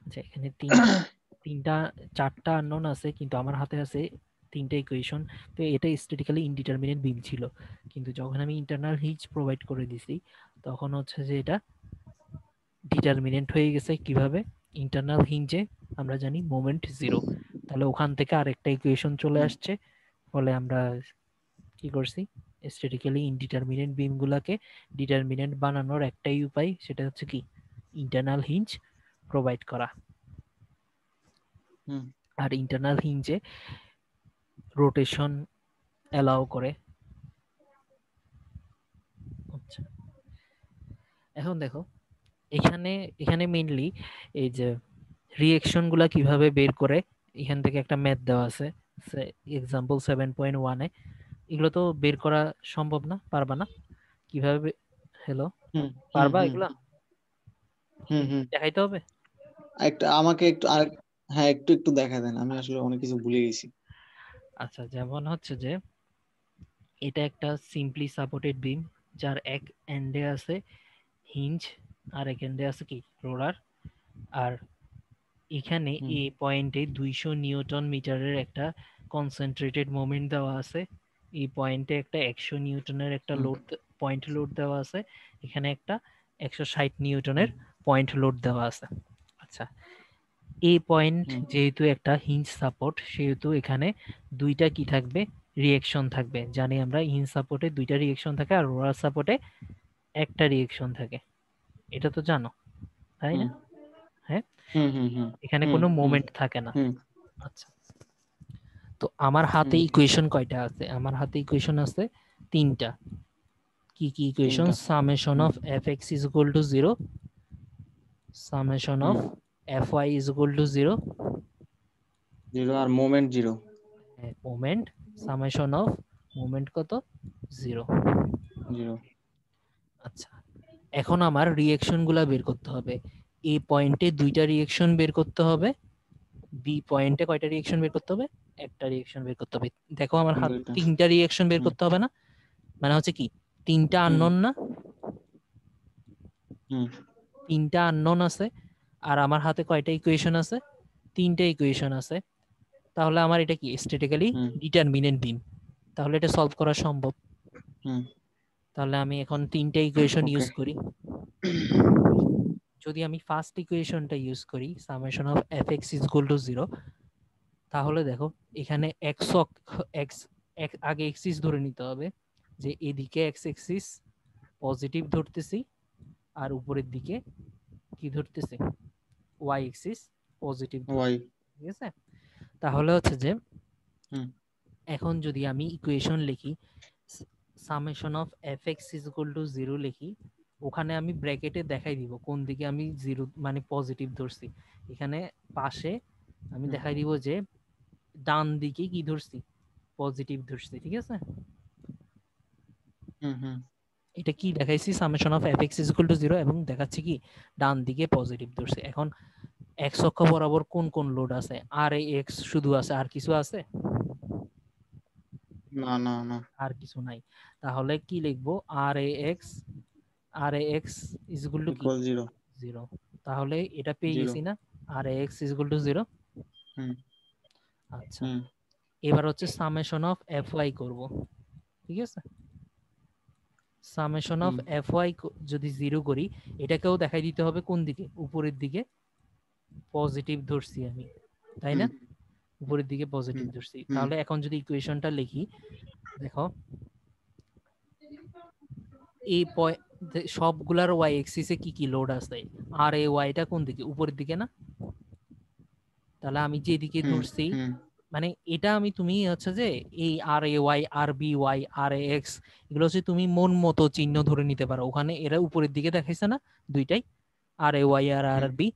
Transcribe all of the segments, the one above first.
আচ্ছা, এখানে তিনটা চারটা আননোন আছে, কিন্তু আমার হাতে আছে তিনটা ইকুয়েশন। তো এটা স্ট্যাটিক্যালি ইনডিটারমিনেট বিম ছিল, কিন্তু যখন আমি ইন্টারনাল হিচ প্রোভাইড করে দিছি তখন হচ্ছে যে এটা ডিটারমিনেন্ট হয়ে গেছে। কিভাবে? ইন্টারনাল হিঞ্জে আমরা জানি মোমেন্ট জিরো, তাহলে ওখান থেকে আরেকটা ইকুয়েশন চলে আসছে। ফলে আমরা কি করছি, স্ট্যাটিক্যালি ইনডিটারমিনেট বিমগুলোকে ডিটারমিনেন্ট বানানোর একটাই উপায়, সেটা হচ্ছে কি ইন্টারনাল হিঞ্জ প্রোভাইড করা। আর ইন্টারনাল হিঞ্জে রোটেশন অ্যালাউ করে। আচ্ছা, এখন দেখো এখানে এখানে মেইনলি এই যে রিঅ্যাকশন গুলা কিভাবে বের করে, এখান থেকে একটা ম্যাথ দেওয়া আছে এক্সাম্পল 7.1 এ। এগুলো তো বের করা সম্ভব না, পারবা না কিভাবে? হ্যালো, পারবা এগুলা? দেখাইতে হবে? একটা আমাকে একটু আর হ্যাঁ একটু একটু দেখা দেন, আমি আসলে অনেক কিছু ভুলে গেছি। আচ্ছা, যেমন হচ্ছে যে এটা একটা সিম্পলি সাপোর্টেড বিম, যার এক এন্ডে আছে হিঞ্জ আর এক এন্ডে আছে কি রোলার। আর এখানে এই পয়েন্টে 200 নিউটন মিটারের একটা কনসেন্ট্রেটেড মোমেন্ট দেওয়া আছে। এই পয়েন্টে একটা 100 নিউটনের একটা লোড পয়েন্ট লোড দেওয়া আছে। এখানে একটা 160 নিউটনের পয়েন্ট লোড দেওয়া আছে। আচ্ছা, এই পয়েন্ট যেহেতু একটা হিঞ্জ সাপোর্ট, সেহেতু এখানে দুইটা কি থাকবে, রিঅ্যাকশন থাকবে। জানি আমরা হিঞ্জ সাপোর্টে দুইটা রিঅ্যাকশন থাকে আর রোলার সাপোর্টে একটা রিঅ্যাকশন থাকে, এটা তো জানো তাই না? হ্যাঁ, এখানে কোনো মোমেন্ট থাকে না। আচ্ছা, তো আমার হাতে ইকুয়েশন কয়টা আছে? আমার হাতে ইকুয়েশন আছে তিনটা। কি কি equation? Summation of F X is equal to 0, summation of F Y is equal to 0, 0 আর moment 0, moment summation of moment কত? 0। আচ্ছা, এখন আমার রিঅ্যাকশন গুলা বের করতে হবে। এ পয়েন্টে দুইটা রিঅ্যাকশন বের করতে হবে, বি পয়েন্টে কয়টা রিঅ্যাকশন বের করতে হবে? একটা রিঅ্যাকশন বের করতে হবে। দেখো আমার হাত তিনটা রিঅ্যাকশন বের করতে হবে না? মানে হচ্ছে কি তিনটা আননোন না? তিনটা আননোন আছে আর আমার হাতে কয়টা ইকুয়েশন আছে? তিনটা ইকুয়েশন আছে। তাহলে আমার এটা কি স্ট্যাটিক্যালি ডিটারমিনেন্ট বিম, তাহলে এটা সলভ করা সম্ভব। তাহলে আমি এখন তিনটা ইকুয়েশন ইউজ করি। যদি আমি ফার্স্ট ইকুয়েশনটা ইউজ করি, summation of F X is equal to 0, তাহলে দেখো এখানে এক্স আগে এক্সিস ধরে নিতে হবে, যে এদিকে এক্স এক্সিস পজিটিভ ধরতেছি আর উপরের দিকে কি ধরতেছি, ওয়াই এক্সিস পজিটিভ। ঠিক আছে, তাহলে হচ্ছে যে এখন যদি আমি ইকুয়েশন লিখি summation of F X is equal to 0 লিখি, ওখানে আমি ব্র্যাকেটে দেখাই দিব কোন দিকে আমি 0 মানে পজিটিভ ধরছি। এখানে পাশে আমি দেখাই দিব যে ডান দিকে কি ধরছি, পজিটিভ ধরছি। ঠিক আছে, এটা কি দেখাইছি, summation of F X is equal to 0, এবং দেখাচ্ছি কি ডান দিকে পজিটিভ ধরছি। এখন এক্স অক্ষ বরাবর কোন কোন লোড আছে? আর এ এক্স শুধু আছে, আর কিছু আছে? না না না, আর কিছু নাই। তাহলে কি লিখবো? আর এ এক্স ইজ ইকুয়াল টু কি 0। তাহলে এটা পেয়ে গেছি না, আর এ এক্স ইজ ইকুয়াল টু 0। আচ্ছা, এবার হচ্ছে সামেশন অফ এফ ওয়াই করব। ঠিক আছে, সামেশন অফ এফ ওয়াই যদি 0 করি, এটাকেও দেখাই দিতে হবে কোন দিকে, উপরের দিকে পজিটিভ ধরছি আমি, তাই না? উপরের দিকে পজিটিভ ধরছি। তাহলে এখন যদি ইকুয়েশনটা লিখি, দেখো এই সবগুলার ওয়াই এক্সিসে কি কি লোড আছে, আর এ ওয়াইটা কোন দিকে, উপরের দিকে না? তাহলে আমি যেদিকে ধরছি, মানে এটা আমি তুমি হচ্ছে যে এই আর A Y, R B Y, R A x, এগুলো হচ্ছে তুমি মন মতো চিহ্ন ধরে নিতে পারো। ওখানে এরা উপরের দিকে দেখাইছে না দুইটাই, আর A Y R R B,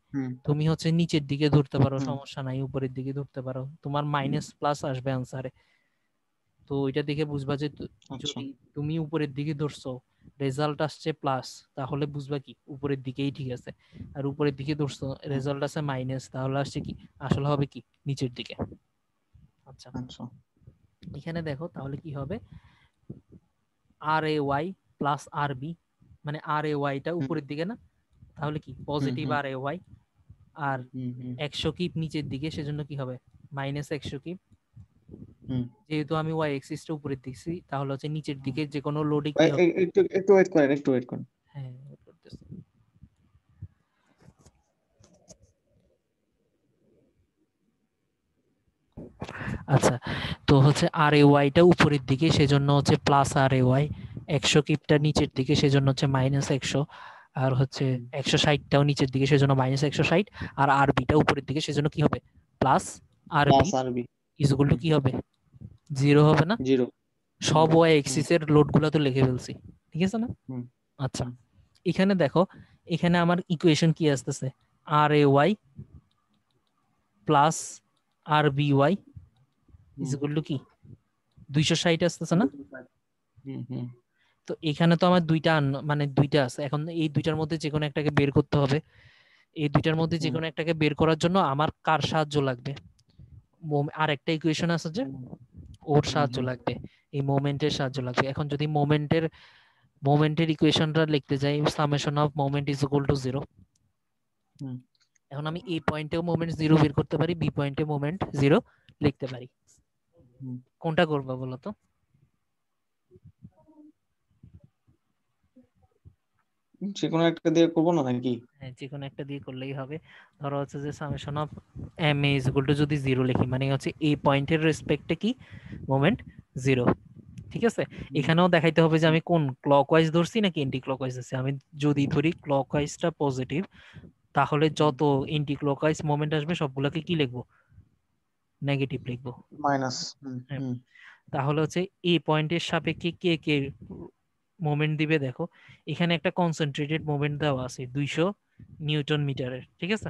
তুমি হচ্ছে নিচের দিকে ধরতে পারো, সমস্যা নাই, উপরের দিকে ধরতে পারো, তোমার মাইনাস প্লাস আসবে আনসারে। তো ওইটা দেখে বুঝবা যে যদি তুমি উপরের দিকে ধরছো, রেজাল্ট আসছে প্লাস, তাহলে বুঝবা কি উপরের দিকেই ঠিক আছে। আর উপরের দিকে ধরছো, রেজাল্ট আছে মাইনাস, তাহলে আসছে কি আসলে হবে কি নিচের দিকে। আচ্ছা, এখানে দেখো তাহলে কি হবে, আর A Y plus R B, মানে আর এ ওয়াইটা উপরের দিকে না, তাহলে কি positive R A Y, R hmm hmm 100 keep নিচের দিকে, সেজন্য কি হবে মাইনাস 100 কিপ। হুম যেহেতু আমি ওয়াই এক্সিসটা উপরের দিচ্ছি, তাহলে হচ্ছে নিচের হুম। দিকে যে কোনো লোডে কি ভাই, হবে। একটু একটু ওয়েট করেন, একটু ওয়েট করেন। হ্যাঁ করতেছি। আচ্ছা, তো হচ্ছে আর এ ওয়াইটা উপরের দিকে, সেজন্য হচ্ছে প্লাস আর এ ওয়াই, 100 কিপটা নিচের দিকে, সেজন্য হচ্ছে মাইনাস 100, আর হচ্ছে 160টাও নিচের দিকে, সেজন্য মাইনাস 160, আর আর বিটা উপরের দিকে, সেজন্য কি হবে প্লাস আর বি প্লাস আরবি। ইজগুল টু কি হবে, জিরো হবে না। 0। হুম সব ওয়াই হুম এক্সিসের লোডগুলো তো লিখে ফেলছি, ঠিক আছে না। হুম আচ্ছা, হুম এখানে দেখো, এখানে আমার ইকুয়েশন কি আসতেছে, আর A Y plus R B Y hmm is equal two কি 260 আসতেছে না। হুম হুম তো এখানে তো আমার মানে দুইটা আছে, এখন এই দুইটার মধ্যে যে কোনো একটাকে বের করতে হবে। এই দুইটার মধ্যে যে হুম কোনো একটাকে বের করার জন্য আমার কার সাহায্য লাগবে, আর একটা ইকুয়েশন আছে যে ওর হুম সাহায্য হুম লাগবে, এই মোমেন্টের সাহায্য লাগবে। এখন যদি মোমেন্টের ইকুয়েশনটা লিখতে যাই, summation of moment is equal to 0। হুম এখন আমি এ পয়েন্টেও মোমেন্ট 0 বের করতে পারি, বি পয়েন্টে মোমেন্ট 0 লিখতে পারি। হুম। কোনটা করবো বলো তো। যে কোনো একটা দিয়ে করবো না নাকি? হ্যাঁ, যে কোনো একটা দিয়ে করলেই হবে। ধরো হচ্ছে যে summation of M A is equal to যদি 0 লিখি, মানে হচ্ছে এ পয়েন্টের রেসপেক্টে কি মোমেন্ট 0, ঠিক আছে। হুম এখানেও দেখাইতে হবে যে হুম আমি কোন ক্লকওয়াইজ ধরছি নাকি এন্টি ক্লকওয়াইজ ধরছি। আমি যদি ধরি ক্লকওয়াইজটা পজিটিভ, তাহলে যত এন্টি ক্লকওয়াইজ মোমেন্ট আসবে সবগুলোকে কি লিখবো, নেগেটিভ লিখবো। মাইনাস। হুম হ্যাঁ, হুম তাহলে হচ্ছে এই পয়েন্টের সাপেক্ষে কে কে মোমেন্ট দিবে। দেখো এখানে একটা কনসেন্ট্রেটেড মোমেন্ট দেওয়া আছে 200 নিউটন মিটারের, ঠিক আছে।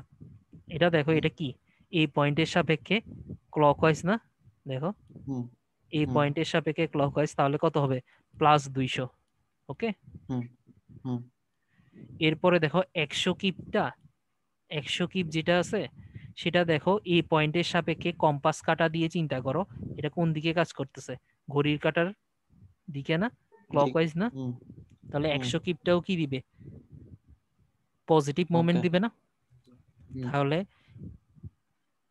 এটা দেখো, হুম এটা কি এই পয়েন্টের সাপেক্ষে ক্লকওয়াইজ না। দেখো হুম এই হুম পয়েন্টের সাপেক্ষে ক্লকওয়াইজ, তাহলে কত হবে প্লাস 200। ওকে, হুম হুম এরপরে দেখো 100 কিপ যেটা আছে, সেটা দেখো এই পয়েন্টের সাপেক্ষে কম্পাস কাটা দিয়ে চিন্তা করো, এটা কোন দিকে কাজ করতেছে, ঘড়ির কাটার দিকে না, ঠিক। ক্লকওয়াইজ না। হুম তাহলে হুম 100 কিপটাও কি দিবে, পজিটিভ মোমেন্ট ওকে। দিবে না। হুম তাহলে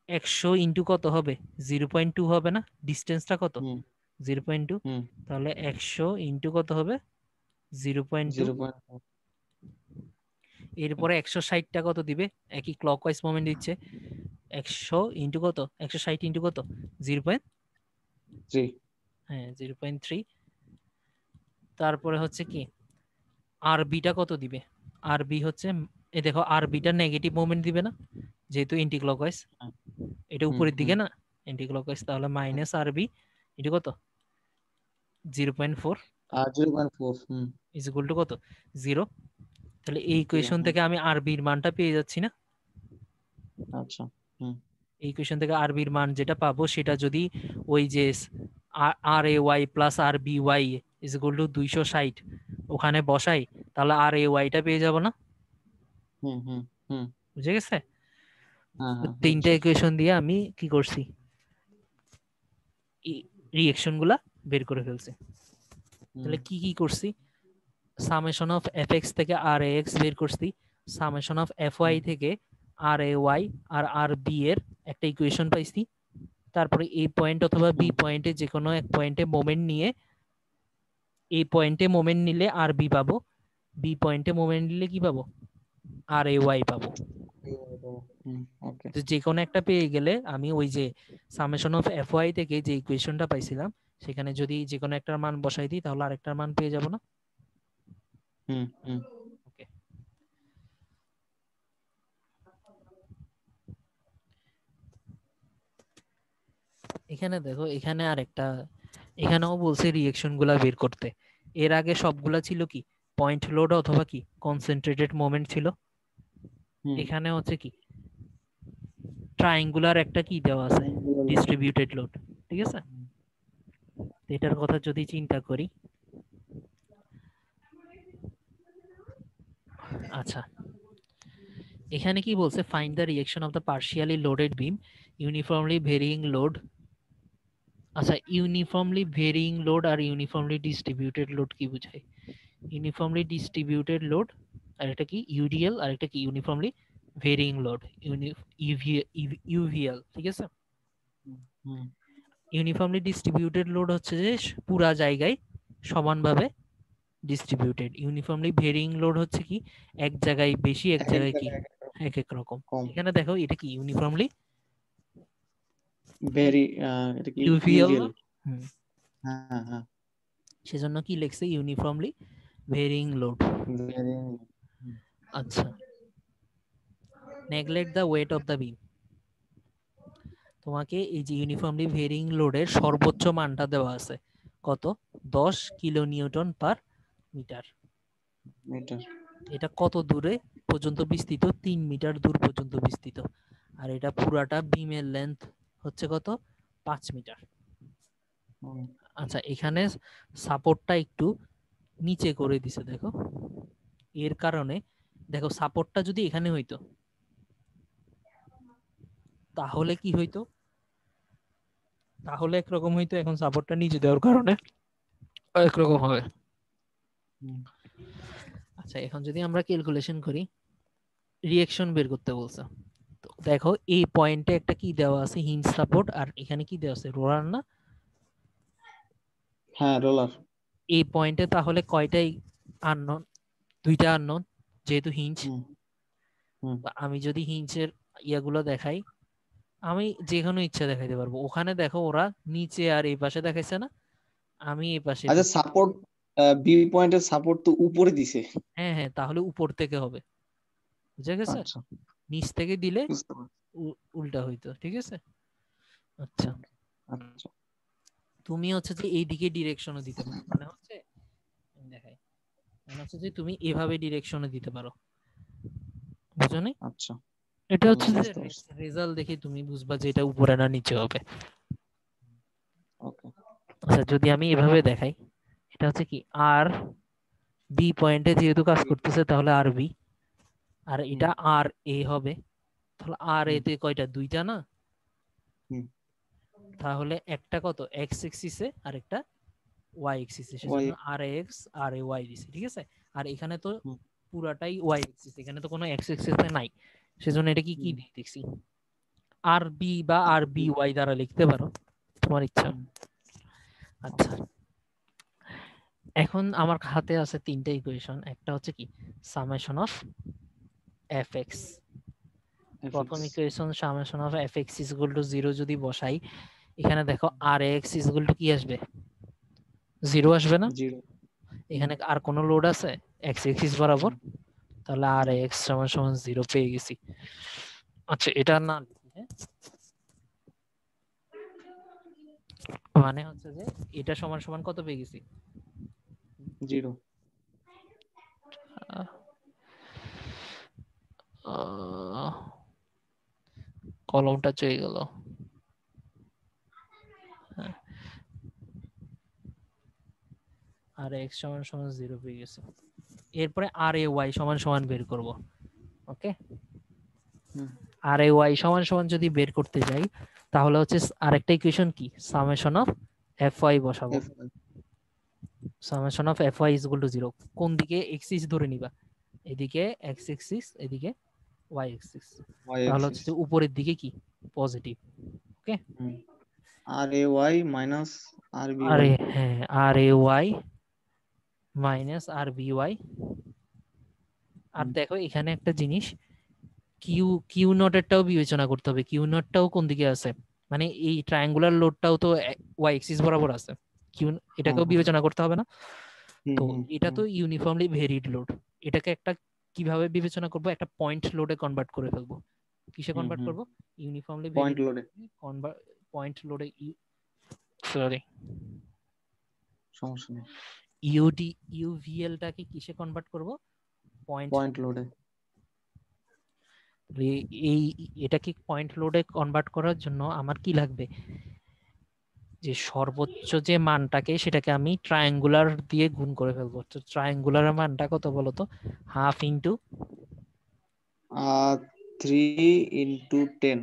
100 ইন্টু কত হবে, 0.2 হবে না, ডিস্টেন্সটা কত হুম 0.2। হুম তাহলে 100 ইন্টু কত হবে 0.2। 0.4। এরপরে 160টা কত দিবে, একই ক্লকওয়াইজ মোমেন্ট দিচ্ছে, 100 ইন্টু কত, 160 ইন্টু কত 0. 3। হ্যাঁ 0.3। তারপরে হচ্ছে কি আর বিটা কত দিবে, আর বি হচ্ছে, এ দেখো আর বিটা নেগেটিভ মোমেন্ট দিবে না, যেহেতু এন্টি ক্লকওয়াইজ, এটা হুম উপরের হুম দিকে না এন্টি ক্লকওয়াইজ। তাহলে মাইনাস আর বি এটা কত 0.4 আর 0.4। হুম ইজ ইকুয়াল টু কত 0। তাহলে এই 0। ইকুয়েশন হুম থেকে আমি আর বির মানটা পেয়ে যাচ্ছি না। আচ্ছা। হুম এই ইকুয়েশন থেকে আর বির মান যেটা পাবো, সেটা যদি ওই যে R A Y plus R B Y is equal to 260 ওখানে বসাই, তাহলে আর এ ওয়াইটা পেয়ে যাব না। হুম হুম হুম। বুঝে গেছে। হ্যাঁ তো হ্যাঁ তিনটা বুঝছি। ইকুয়েশন দিয়ে আমি কি করছি, রিয়েকশন গুলা বের করে ফেলছি। হুম তাহলে কি কি করছি, সামেশন অফ এফ এক্স থেকে আর এ এক্স বের করছি, সামেশন অফ এফ ওয়াই হুম থেকে আর A Y R R B এর একটা ইকুয়েশন পাইছি। তারপরে এই পয়েন্ট অথবা বি হুম পয়েন্টে যে কোনো এক পয়েন্টে মোমেন্ট নিয়ে, এই পয়েন্টে মোমেন্ট নিলে আর বি পাবো, বি পয়েন্টে মোমেন্ট নিলে কি পাবো, আর এ ওয়াই পাবো। হুম ওকে। তো যে কোনো একটা পেয়ে গেলে আমি ওই যে সামেশন অফ এফ ওয়াই থেকে যে ইকুয়েশনটা পাইছিলাম, সেখানে যদি যে কোনো একটার মান বসাই দিই, তাহলে আরেকটার মান পেয়ে যাব না। হুম হুম ওকে, এখানে দেখো, এখানে আরেকটা, এখানেও বলছে রিয়েকশন গুলা বের করতে। এর আগে সবগুলা ছিল কি পয়েন্ট লোড অথবা কি কনসেন্ট্রেটেড মোমেন্ট ছিল। হুম এখানে হচ্ছে কি ট্রায়াঙ্গুলার একটা কি দেওয়া আছে, ডিস্ট্রিবিউটেড লোড, ঠিক আছে। তো এটার কথা যদি চিন্তা করি, আচ্ছা এখানে কি বলছে, find the reaction of the partially loaded beam uniformly varying load. আচ্ছা, ইউনিফর্মলি ভেরিয়িং লোড আর ইউনিফর্মলি ডিস্ট্রিবিউটেড লোড কি বোঝায়, ইউনিফর্মলি ডিস্ট্রিবিউটেড লোড আর এটা কি ইউডিএল, আর এটা কি ইউনিফর্মলি ভেরিং লোড, ইউভিএল, ঠিক আছে। হুম ইউনিফর্মলি ডিস্ট্রিবিউটেড লোড হচ্ছে যে পুরা জায়গায় সমানভাবে ডিস্ট্রিবিউটেড। ইউনিফর্মলি ভেরিং লোড হচ্ছে কি এক জায়গায় বেশি, এক এক এক জায়গায় কি জায়গায় এক এক রকম এক এক রকম। কম। এখানে দেখো এটা কি ইউনিফর্মলি ভেরি এটা কি ইউভিএল ইউভিএল? না? হুম, হ্যাঁ হ্যাঁ সেজন্য কি লিখছে ইউনিফর্মলি ভেরিং লোড। ভেরি। আচ্ছা, neglect the weight of the beam. তোমাকে এই যে ইউনিফর্মলি ভেরিং লোডের সর্বোচ্চ মানটা দেওয়া আছে কত, 10 kilo newton per metre. Metre. এটা কত দূরে পর্যন্ত বিস্তৃত, 3 মিটার দূর পর্যন্ত বিস্তৃত। আর এটা পুরাটা বিমের লেন্থ হচ্ছে কত, 5 মিটার। আচ্ছা, এখানে সাপোর্টটা একটু নিচে করে দিছে দেখো, এর কারণে দেখো সাপোর্টটা যদি এখানে হইতো তাহলে কি হইতো, তাহলে একরকম হইতো, এখন সাপোর্টটা নিচে দেওয়ার কারণে একরকম হবে। আচ্ছা, এখন যদি আমরা ক্যালকুলেশন করি, রিঅ্যাকশন বের করতে বলছে, তো দেখো এই পয়েন্টে একটা কি দেওয়া আছে, হিঞ্জ সাপোর্ট, আর এখানে কি দেওয়া আছে, রোলার না? হ্যাঁ রোলার। এই পয়েন্টে তাহলে কয়টাই আননোন, দুইটা আননোন, যেহেতু হিঞ্জ। আমি যদি হিঞ্চের ইয়াগুলো দেখাই, আমি যে কোনো ইচ্ছা দেখাইতে পারবো। ওখানে দেখো ওরা নিচে আর এই পাশে দেখাইছে না, আমি এই পাশে আচ্ছা দিচ্ছি। সাপোর্ট, বি পয়েন্টের সাপোর্ট তো উপরে দিছে। হ্যাঁ হ্যাঁ, তাহলে উপর থেকে হবে, বুঝে গেছে? আচ্ছা নিচ থেকে দিলে বুঝতে পারছি। উল্টা হইতো, ঠিক আছে। আচ্ছা, আচ্ছা তুমি হচ্ছে যে এইদিকে ডিরেকশনও দিতে পারো, মানে হচ্ছে দেখাই, মানে হচ্ছে যে তুমি এভাবে ডিরেকশনও দিতে পারো, বুঝো নি? আচ্ছা। এটা হচ্ছে যে বুঝতে পারছি। রেজাল্ট দেখে তুমি বুঝবা যে এটা উপরে না নিচে হবে। ওকে। আচ্ছা, যদি আমি এভাবে দেখাই, এটা হচ্ছে কি আর বি পয়েন্টে যেহেতু কাজ করতেছে তাহলে আর বি, আর এটা আর এ হবে, তাহলে আর এ তে কয়টা, দুইটা না? তাহলে একটা কত এক্স এক্সিসে আর একটা ওয়াই এক্সিসে, ওয়াই। সেজন্য আর এক্স আর এ ওয়াই দিছে, ঠিক আছে। আর এখানে তো পুরাটাই ওয়াই এক্সিস, এখানে তো কোনো এক্স এক্সিসে নাই, সেজন্য এটা কি কি দিয়ে দেখছি, আর বি বা আর বি ওয়াই দ্বারা লিখতে পারো, তোমার ইচ্ছা। আচ্ছা, এখন আমার হাতে আছে তিনটা ইকুয়েশন, একটা হচ্ছে কি সামেশন অফ এফ এক্স। প্রথম equation summation of F X is equal to 0 যদি বসাই, এখানে দেখো আর এক্স ইজ ইকুয়াল টু কি আসবে, 0 আসবে না? জিরো। এখানে আর কোনো লোড আছে এক্স এক্সিস বরাবর, তাহলে আর এক্স সমান সমান 0 পেয়ে গেছি। আচ্ছা, এটা না লিখি, হ্যাঁ, মানে হচ্ছে যে এটা সমান সমান কত পেয়ে গেছি, জিরো। কলমটা চলে গেল। আর এক্স সমান সমান 0 পেয়ে গেছে, এরপরে আর এ ওয়াই সমান সমান বের করব। ওকে, আর এ ওয়াই সমান সমান যদি বের করতে যাই, তাহলে হচ্ছে আরেকটা ইকুয়েশন কি সামেশন অফ এফ ওয়াই বসাবো। Summation of F Y is equal to 0, কোন দিকে এক্সিস ধরে নিবা, এদিকে এক্স এক্সিস, এদিকে ওয়াই এক্সিস, ওয়াই তাহলে হচ্ছে এক্সিস। যে উপরের দিকে কি positive. Okay, R A Y minus R B আরে ওয়াই। হ্যাঁ, R A Y minus R B Y. আর দেখো এখানে একটা জিনিস, কিউ কিউ নটেরটাও বিবেচনা করতে হবে, কিউ নটটাও কোন দিকে আছে, মানে এই ট্রায়াঙ্গুলার লোডটাও তো ওয়াই এক্সিস বরাবর আছে, কিউ এটাকেও বিবেচনা করতে হবে না? তো এটা তো ইউনিফর্মলি ভেরিড লোড, এটাকে একটা কিভাবে বিবেচনা করব, একটা পয়েন্ট লোডে কনভার্ট করে ফেলবো। কিসে কনভার্ট করব, ইউনিফর্মলি পয়েন্ট ভেরিড লোডে। পয়েন্ট লোডে, সরি সমস্যা নেই। ইউডি ইউভিএলটাকে কিসে কনভার্ট করব, পয়েন্ট। পয়েন্ট লোডে। এই এটাকে পয়েন্ট লোডে কনভার্ট করার জন্য আমার কি লাগবে, যে সর্বোচ্চ যে মানটাকে সেটাকে আমি ট্রায়াঙ্গুলার দিয়ে গুণ করে ফেলবো। তো ট্রায়াঙ্গুলার মানটা কত বলতো, হাফ ইন্টু 3 × 10।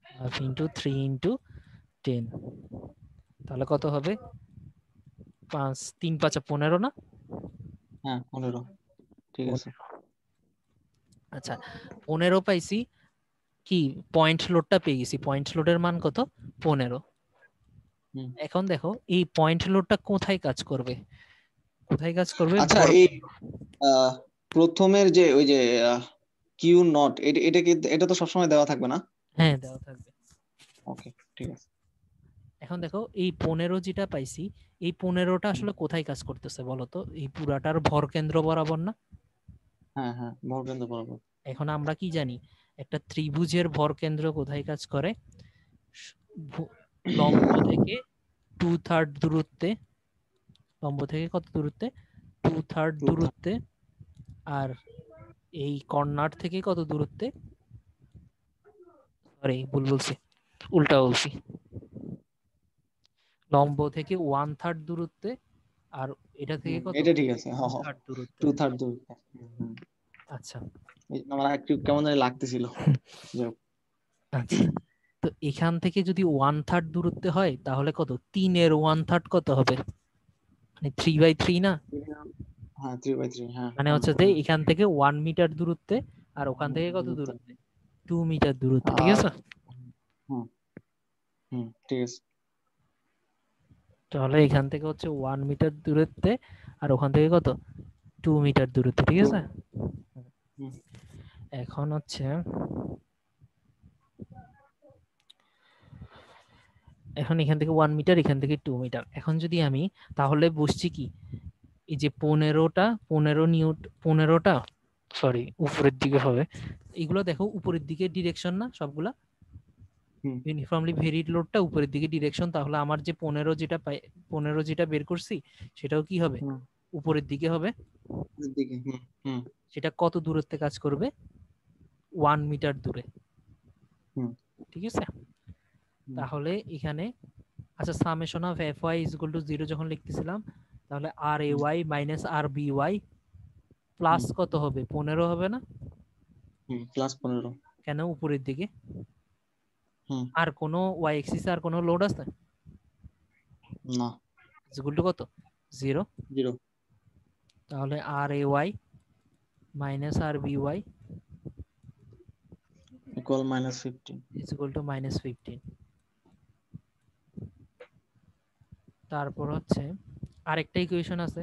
হাফ ইন্টু 3 × 10, তাহলে কত হবে, 5 3 5 15 না? হ্যাঁ 15। ঠিক আছে। 15। আচ্ছা 15 পাইছি, কি পয়েন্ট লোডটা পেয়ে গেছি, পয়েন্ট লোডের মান কত 15। হুম। এখন দেখো এই পয়েন্ট লোডটা কোথায় কাজ করবে, কোথায় কাজ করবে আচ্ছা এই ভরকেন্দ্র। প্রথমের যে ওই যে কিউ নট, এটা তো সবসময় দেওয়া থাকবে না? হ্যাঁ দেওয়া থাকবে। ওকে, ঠিক আছে। এখন দেখো এই 15 যেটা পাইছি, এই 15টা হুম। আসলে কোথায় কাজ করতেছে বলতো, এই পুরাটার ভর কেন্দ্র বরাবর না। হ্যাঁ হ্যাঁ, ভরকেন্দ্র বরাবর। এখন আমরা কি জানি একটা ত্রিভুজের ভর কেন্দ্র কোথায় কাজ করে, লম্ব থেকে 2/3 দূরত্বে, লম্ব থেকে কত দূরত্বে 2/3 দূরত্বে, আর এই কর্নার থেকে কত দূরত্বে, সরি ভুল বলছি, উল্টা বলছি, লম্ব থেকে 1/3 দূরত্বে, আর এটা থেকে কত এটা ঠিক আছে, হ হ, 2/3 দূরত্বে। 2/3 দূর। হুম। আচ্ছা আমার একটু কেমন জানি লাগতেছিল। যাই হোক। আচ্ছা, তো এখান থেকে যদি 1/3 দূরত্বে হয় তাহলে কত, 3-এর 1/3 কত হবে, মানে 3/3 না, হ্যাঁ 3/3, হ্যাঁ মানে হচ্ছে 1/3, যে হ্যাঁ। এখান থেকে 1 মিটার দূরত্বে, আর ওখান থেকে কত দূরত্ব। দূরত্বে 2 মিটার দূরত্বে, ঠিক আর আছে। হুম হুম, ঠিক আছে। তাহলে এখান থেকে হচ্ছে 1 মিটার দূরত্বে, আর ওখান থেকে কত 2 মিটার দূরত্বে, ঠিক আছে। হুম এখন হচ্ছে, এখন এখান থেকে 1 মিটার, এখান থেকে 2 মিটার। এখন যদি আমি তাহলে বুঝছি কি, এই যে 15টা সরি উপরের দিকে হবে, এগুলো দেখো উপরের দিকে ডিরেকশন না সবগুলা, হুম ইউনিফর্মলি ভেরিড লোডটা উপরের দিকে ডিরেকশন, তাহলে আমার যে 15 যেটা 15 যেটা বের করছি সেটাও কি হবে, হুম, উপরের দিকে হবে। দিকে, হুম হুম সেটা কত দূরত্বে কাজ করবে, 1 মিটার দূরে, হুম ঠিক আছে। হুম তাহলে এখানে আচ্ছা summation of F Y is equal to 0 যখন লিখতেছিলাম, তাহলে R A hmm Y minus R B Y plus hmm কত হবে 15 হবে না, হুম, +15। কেন উপরের দিকে, হুম। আর কোনো ওয়াই এক্সিস আর কোনো লোড আছে, না। ইজ ইকুয়াল টু কত 0, 0। তাহলে R A Y minus R B Y equal -15। Is equal to -15। তারপর হচ্ছে আরেকটা ইকুয়েশন আছে,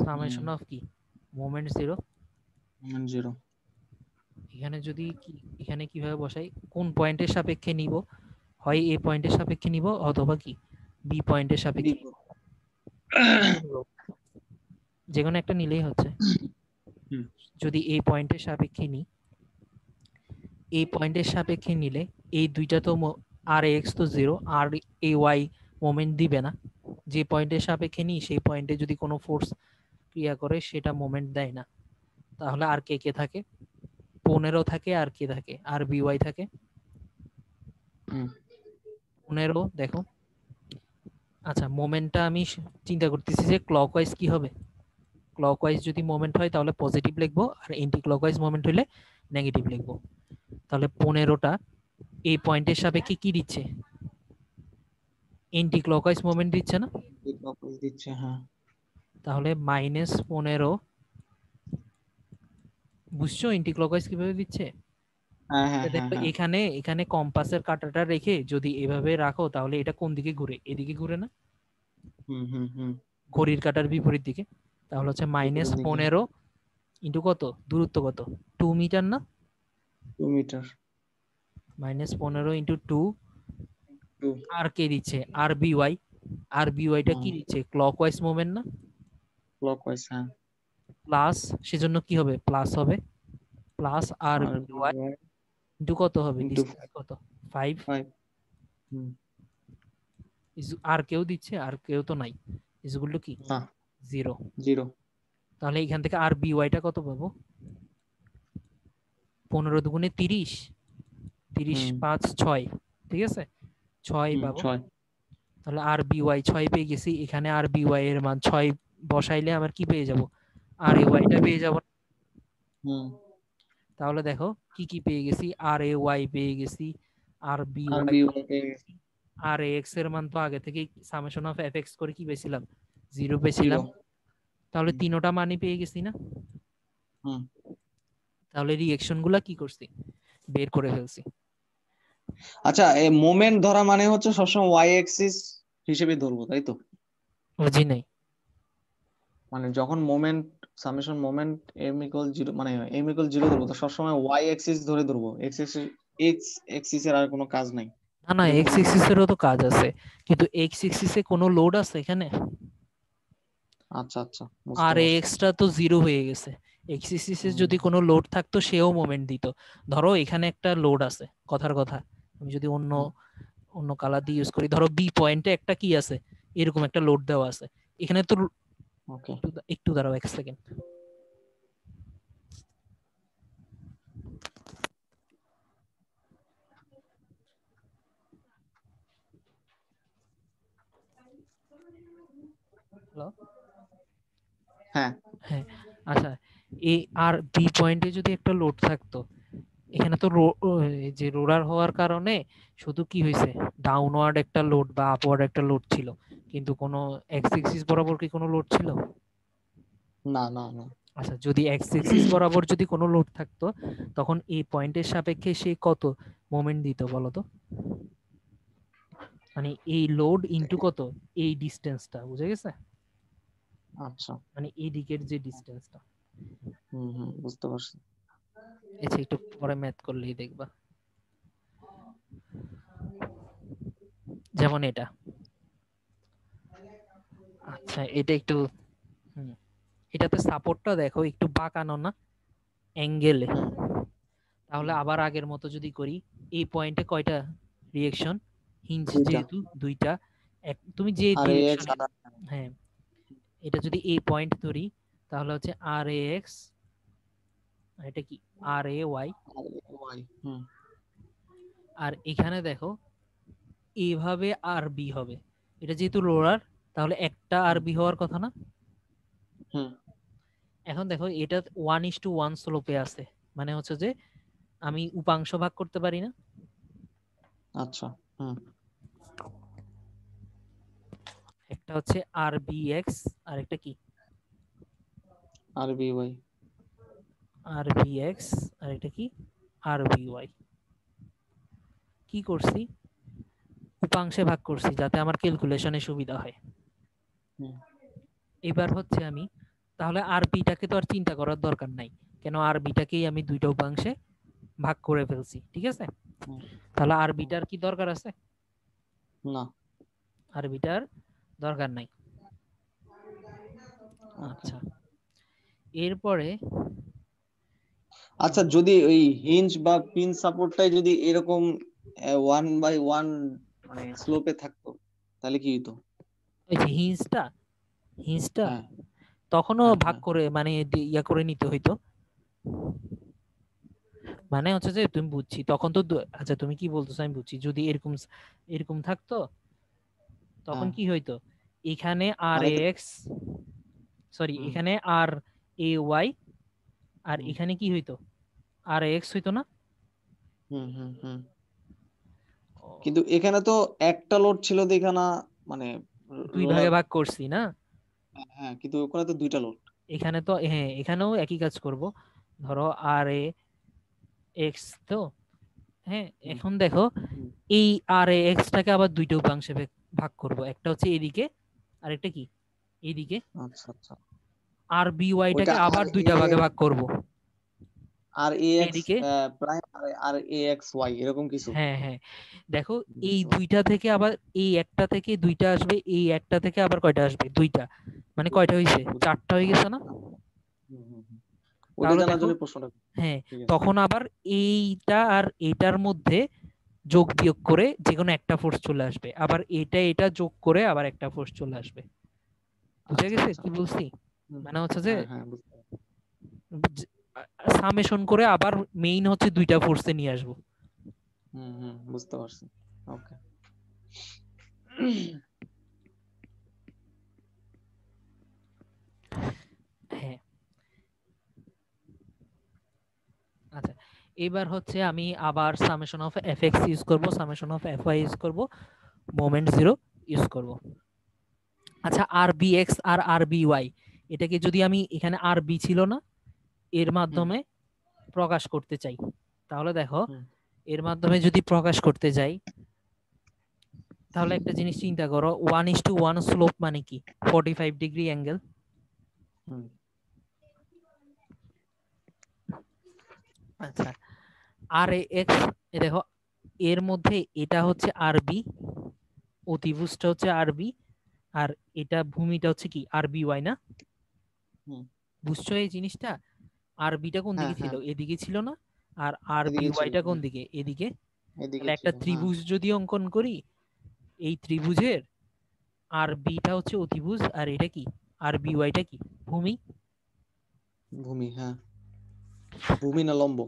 সামেশন অফ কি মোমেন্ট জিরো। 0। এখানে যদি এখানে কিভাবে বসাই, কোন পয়েন্টের সাপেক্ষে নিব, হয় এ পয়েন্টের সাপেক্ষে নিব অথবা কি বি পয়েন্টের সাপেক্ষে নিব, কোনটা নিব? যে কোনো একটা নিলেই হচ্ছে। হুম যদি এই পয়েন্টের সাপেক্ষে নিই, এই পয়েন্টের সাপেক্ষে নিলে এই দুইটা তো আর এক্স তো 0, আর এ ওয়াই মোমেন্ট দিবে না, যে পয়েন্টের সাপেক্ষে নিই সেই পয়েন্টে যদি কোনো ফোর্স ক্রিয়া করে সেটা মোমেন্ট দেয় না, তাহলে আর কে কে থাকে 15 থাকে, আর কে থাকে আর বি ওয়াই থাকে হুম 15 দেখো। আচ্ছা মোমেন্টটা আমি চিন্তা করতেছি যে ক্লকওয়াইজ কি হবে, ক্লকওয়াইজ যদি মোমেন্ট হয় তাহলে পজিটিভ লিখবো, আর এন্টি ক্লকওয়াইজ মোমেন্ট হলে নেগেটিভ লিখবো। তাহলে 15টা এই পয়েন্টের সাপেক্ষে কি দিচ্ছে, এন্টি ক্লকওয়াইজ মোমেন্ট দিচ্ছে না, দিচ্ছে, হ্যাঁ। তাহলে -15, বুঝছো এন্টি ক্লকওয়াইজ কিভাবে দিচ্ছে। হ্যাঁ হ্যাঁ হ্যাঁ দেখো হ্যাঁ। এখানে এখানে কম্পাসের কাঁটাটা রেখে যদি এভাবে রাখো তাহলে এটা কোন দিকে ঘুরে, এদিকে ঘুরে না, হুম হুম হুম। ঘড়ির কাঁটার বিপরীত দিকে। তাহলে হচ্ছে বিপরীত দিকে। -15 ইন্টু কত দূরত্ব কত 2 মিটার না, 2 মিটার। -15 ইন্টু 2, 2। আর কে দিচ্ছে আর বি ওয়াই, আর বি ওয়াইটা কি দিচ্ছে ক্লকওয়াইজ মোমেন্ট না, ক্লকওয়াইজ, হ্যাঁ। প্লাস সেজন্য কি হবে প্লাস হবে, প্লাস আর আর বি ওয়াই ইন্টু কত হবে ইন্টু ডিসটেন্স কত 5, 5। হুম। আর কেউ দিচ্ছে, আর কেউ তো নাই, ইজ ইকুয়াল টু কি না। 0। 0। তাহলে এখান থেকে আর বি ওয়াইটা কত পাবো, 15 দুগুণে 30, 30 হুম 5 6, ঠিক আছে 6 হুম, পাবো। 6। তাহলে আর বি ওয়াই 6 পেয়ে গেছি, এখানে আর বি ওয়াই এর মান 6 বসাইলে আমার কি পেয়ে যাব, আর এ ওয়াইটা পেয়ে যাব। হুম। তাহলে দেখো কি কি পেয়ে গেছি, আর এ ওয়াই পেয়ে গেছি, আর বি আর ওয়াই বি পেয়ে গেছি, আর এক্স এর মান তো আগে থেকে সামেশন অফ এফ এক্স করে কি পেয়েছিলাম 0 পেয়েছিলাম, 0। তাহলে তিনোটা মানই পেয়ে গেছি না। হুম। তাহলে রিঅ্যাকশন গুলা কি করছি, বের করে ফেলছি। আচ্ছা, এই মোমেন্ট ধরা মানে হচ্ছে সবসময় ওয়াই অ্যাক্সিস হিসেবে ধরবো, তাই তো? বুঝি নাই। মানে যখন moment, summation moment M equal zero, মানে এম ইকুয়াল জিরো ধরবো, তো সবসময় ওয়াই অ্যাক্সিস ধরে ধরবো, এক্স অ্যাক্সিস এর আর কোনো কাজ নাই, না না, এরকম এক্স কিছু? এক্সিস এরও তো কাজ আছে, কিন্তু এক্স এক্সিসে কোনো লোড আছে এখানে? আচ্ছা আচ্ছা, বুঝতে আর পারছি। এক্সটা তো জিরো হয়ে গেছে। এক্স এক্সিসে হুম, যদি কোনো লোড থাকতো সেও মোমেন্ট দিত। ধরো এখানে একটা লোড আছে, কথার কথা, আমি যদি অন্য হুম, অন্য কালার দিয়ে ইউজ করি, ধরো বি পয়েন্টে একটা কি আছে, এরকম একটা লোড দেওয়া আছে এখানে তো। ওকে। একটু একটু দাঁড়াও, এক সেকেন্ড। হ্যালো। হ্যাঁ। হ্যাঁ, আচ্ছা, এ আর বি পয়েন্টে যদি একটা লোড থাকতো, এখানে তো এই যে রোলার হওয়ার কারণে শুধু কি হয়েছে, ডাউনওয়ার্ড একটা লোড বা আপওয়ার্ড একটা লোড ছিল, কিন্তু কোনো এক্স এক্সিস বরাবর কি কোনো লোড ছিল? না না না। আচ্ছা, যদি এক্স এক্সিস বরাবর যদি কোনো লোড থাকতো, তখন এই পয়েন্টের সাপেক্ষে সে কত মোমেন্ট দিত বলো তো? মানে এই লোড ইনটু কত, এই ডিসটেন্সটা, বুঝে গেছে? আচ্ছা। মানে এই দিকের যে ডিসটেন্সটা। হুম হুম, বুঝতে পারছি। আচ্ছা, একটু পরে ম্যাথ করলেই দেখবা। যেমন এটা, আচ্ছা এটা একটু, হুম, এটাতে সাপোর্টটা দেখো একটু বাঁকানো না, অ্যাঙ্গেলে। হুম তাহলে হুম, আবার আগের মতো যদি করি, এই পয়েন্টে কয়টা রিঅ্যাকশন, হিঞ্জ দুইটা। যেহেতু দুইটা, তুমি যে আর এ এক্স ডিরেকশনে, আর হ্যাঁ, এটা যদি এই পয়েন্ট ধরি, তাহলে হচ্ছে আর এ এক্স, এটা কি আর এ ওয়াই। ওয়াই। হুম আর এখানে দেখো এইভাবে আর বি হবে, এটা যেহেতু রোলার, তাহলে একটা আর হুম বি হওয়ার কথা না? হুম, এখন দেখো এটা 1:1 স্লোপে আছে, মানে হচ্ছে যে আমি উপাংশ ভাগ করতে পারি না? আচ্ছা। হুম। একটা হচ্ছে আর বি এক্স, আর একটা কি আর বি ওয়াই। আর বি এক্স, আর এটা কি আর বি ওয়াই। কি করছি, উপাংশে ভাগ করছি যাতে আমার ক্যালকুলেশনে সুবিধা হয়। হুম এবার হচ্ছে আমি, তাহলে আর বিটাকে তো আর চিন্তা করার দরকার নাই, কেন আর বিটাকেই আমি দুইটা উপাংশে ভাগ করে ফেলছি, ঠিক আছে? হুম তাহলে আর হুম, বিটার কি দরকার আছে? না। আর বিটার দরকার নাই। ওকে। আচ্ছা, এরপরে আচ্ছা, যদি ওই হিঞ্জ বা পিন সাপোর্টটাই যদি এরকম 1/1 মানে স্লোপে থাকতো, তাহলে কি হতো? ওই যে হিঞ্জটা, হিঞ্জটা হ্যাঁ তখনও হ্যাঁ ভাগ হ্যাঁ। করে মানে ইয়া করে নিতে হইতো। মানে হচ্ছে যে তুমি বুঝছি তখন তো আচ্ছা তুমি কি বলতেছো আমি বুঝছি, যদি এরকম এরকম থাকতো তখন হ্যাঁ, কি হইতো, এখানে আর মানে এ এক্স, সরি হুম এখানে আর এ ওয়াই, আর হুম এখানে কি হইতো, আর এক্স হইতো না? হুম হুম হুম। ও, কিন্তু এখানে তো একটা লোড ছিল দেখে না, মানে দুই ভাগে রোলার। ভাগ করছি না? হ্যাঁ, কিন্তু ওখানে তো দুইটা লোড। এখানে তো হ্যাঁ, এখানেও একই কাজ করব। ধরো আর এ এক্স তো, হ্যাঁ, হুম এখন দেখো হুম, এই আর এ এক্সটাকে আবার দুইটা উপাংশে ভাগ করব, একটা হচ্ছে এদিকে আর একটা কি এইদিকে। আচ্ছা আচ্ছা। আর বি ওইটা ওয়াইটাকে আর আবার এ দুইটা ভাগে ভাগ করব, আর এ এক্স এদিকে। প্রাইম আর এ এক্স ওয়াই এরকম কিছু। হ্যাঁ হ্যাঁ, দেখো এই বুঝতে পারছি। দুইটা থেকে আবার এই একটা থেকে দুইটা আসবে, এই একটা থেকে আবার কয়টা আসবে, দুইটা, মানে কয়টা হয়েছে, চারটা হয়ে গেছে না? হুম, হুম, হুম। ওইটা তাহলে জানার দেখো, জন্য প্রশ্নটা করছি। হ্যাঁ, ঠিক আছে। তখন আবার এইটা আর এটার মধ্যে যোগ বিয়োগ করে যে কোনো একটা ফোর্স চলে আসবে, আবার এটা এটা যোগ করে আবার একটা ফোর্স চলে আসবে। বুঝে আচ্ছা গেছে আচ্ছা। কি বলছি? হুম, মানে হচ্ছে যে হ্যাঁ হ্যাঁ, বুঝতে পারছি। সামেশন করে আবার মেইন হচ্ছে দুইটা ফোর্সে নিয়ে আসবো। হুম হুম, বুঝতে পারছি। ওকে। হ্যাঁ, আচ্ছা, এবার হচ্ছে আমি আবার summation of F X use করবো, summation of F Y use করবো, মোমেন্ট জিরো ইউজ করব। আচ্ছা, আর বি এক্স আর আর বি ওয়াই, এটাকে যদি আমি এখানে আর বি ছিল না, এর হুম মাধ্যমে প্রকাশ করতে চাই, তাহলে দেখো হুম। এর মাধ্যমে যদি প্রকাশ করতে যাই, তাহলে একটা জিনিস চিন্তা করো, 1:1 স্লোপ মানে কি? 45 ডিগ্রি অ্যাঙ্গেল। হুম। আচ্ছা, আর এক্স, দেখো এর মধ্যে এটা হচ্ছে আরবি, অতিভুজটা হচ্ছে আরবি, আর এটা ভূমিটা হচ্ছে কি আরবি ওয়াই না? হুম। বুঝছো এই জিনিসটা? আরবিটা কোন হ্যাঁ দিকে ছিল? হ্যাঁ, এদিকে ছিল না? আর আরবি এদিকে ছিল, ওয়াইটা কোন হ্যাঁ দিকে? এদিকে। এদিকে তাহলে একটা ছিল, হ্যাঁ। ত্রিভুজ যদি অঙ্কন করি, এই ত্রিভুজের আরবিটা হচ্ছে অতিভুজ, আর এটা কি আরবি ওয়াইটা কি ভূমি। ভূমি, হ্যাঁ। ভূমি না লম্ব?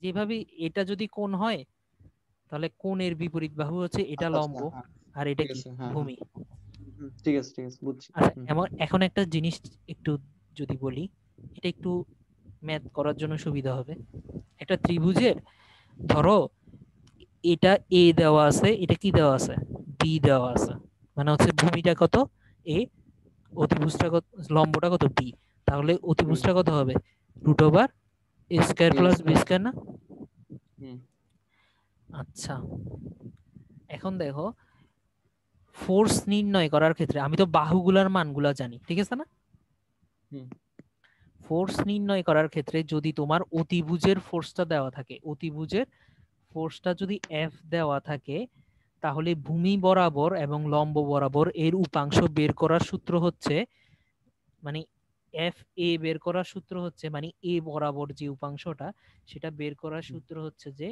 যেভাবে এটা যদি কোণ হয়, তাহলে কোণের বিপরীত বাহু হচ্ছে এটা আচ্ছা আচ্ছা, লম্ব, হ্যাঁ আর এটা ঠিক কি আছে, হ্যাঁ হ্যাঁ। ভূমি। ঠিক আছে ঠিক আছে, বুঝছি। আচ্ছা, হুম। এখন একটা জিনিস একটু যদি বলি, এটা একটু ম্যাথ করার জন্য সুবিধা হবে। একটা ত্রিভুজের ধরো এটা এ দেওয়া আছে, এটা কি দেওয়া আছে? বি দেওয়া আছে, মানে হচ্ছে ভূমিটা কত এ, অতিভুজটা কত, লম্বটা কত বি, তাহলে হুম। অতিভুজটা কত হবে? Root over A square A plus B square. Square না? হুম। আচ্ছা, এখন দেখো ফোর্স নির্ণয় করার ক্ষেত্রে আমি তো বাহুগুলার মানগুলা জানি, ঠিক আছে না? হুম। ফোর্স নির্ণয় করার ক্ষেত্রে যদি তোমার অতিভুজের ফোর্সটা দেওয়া থাকে, অতিভুজের ফোর্সটা যদি এফ দেওয়া থাকে, তাহলে ভূমি বরাবর এবং লম্ব বরাবর এর উপাংশ বের করার সূত্র হচ্ছে, মানে এফ এ বের করার সূত্র হচ্ছে, মানে এ বরাবর যে উপাংশটা, সেটা বের করার সূত্র হচ্ছে যে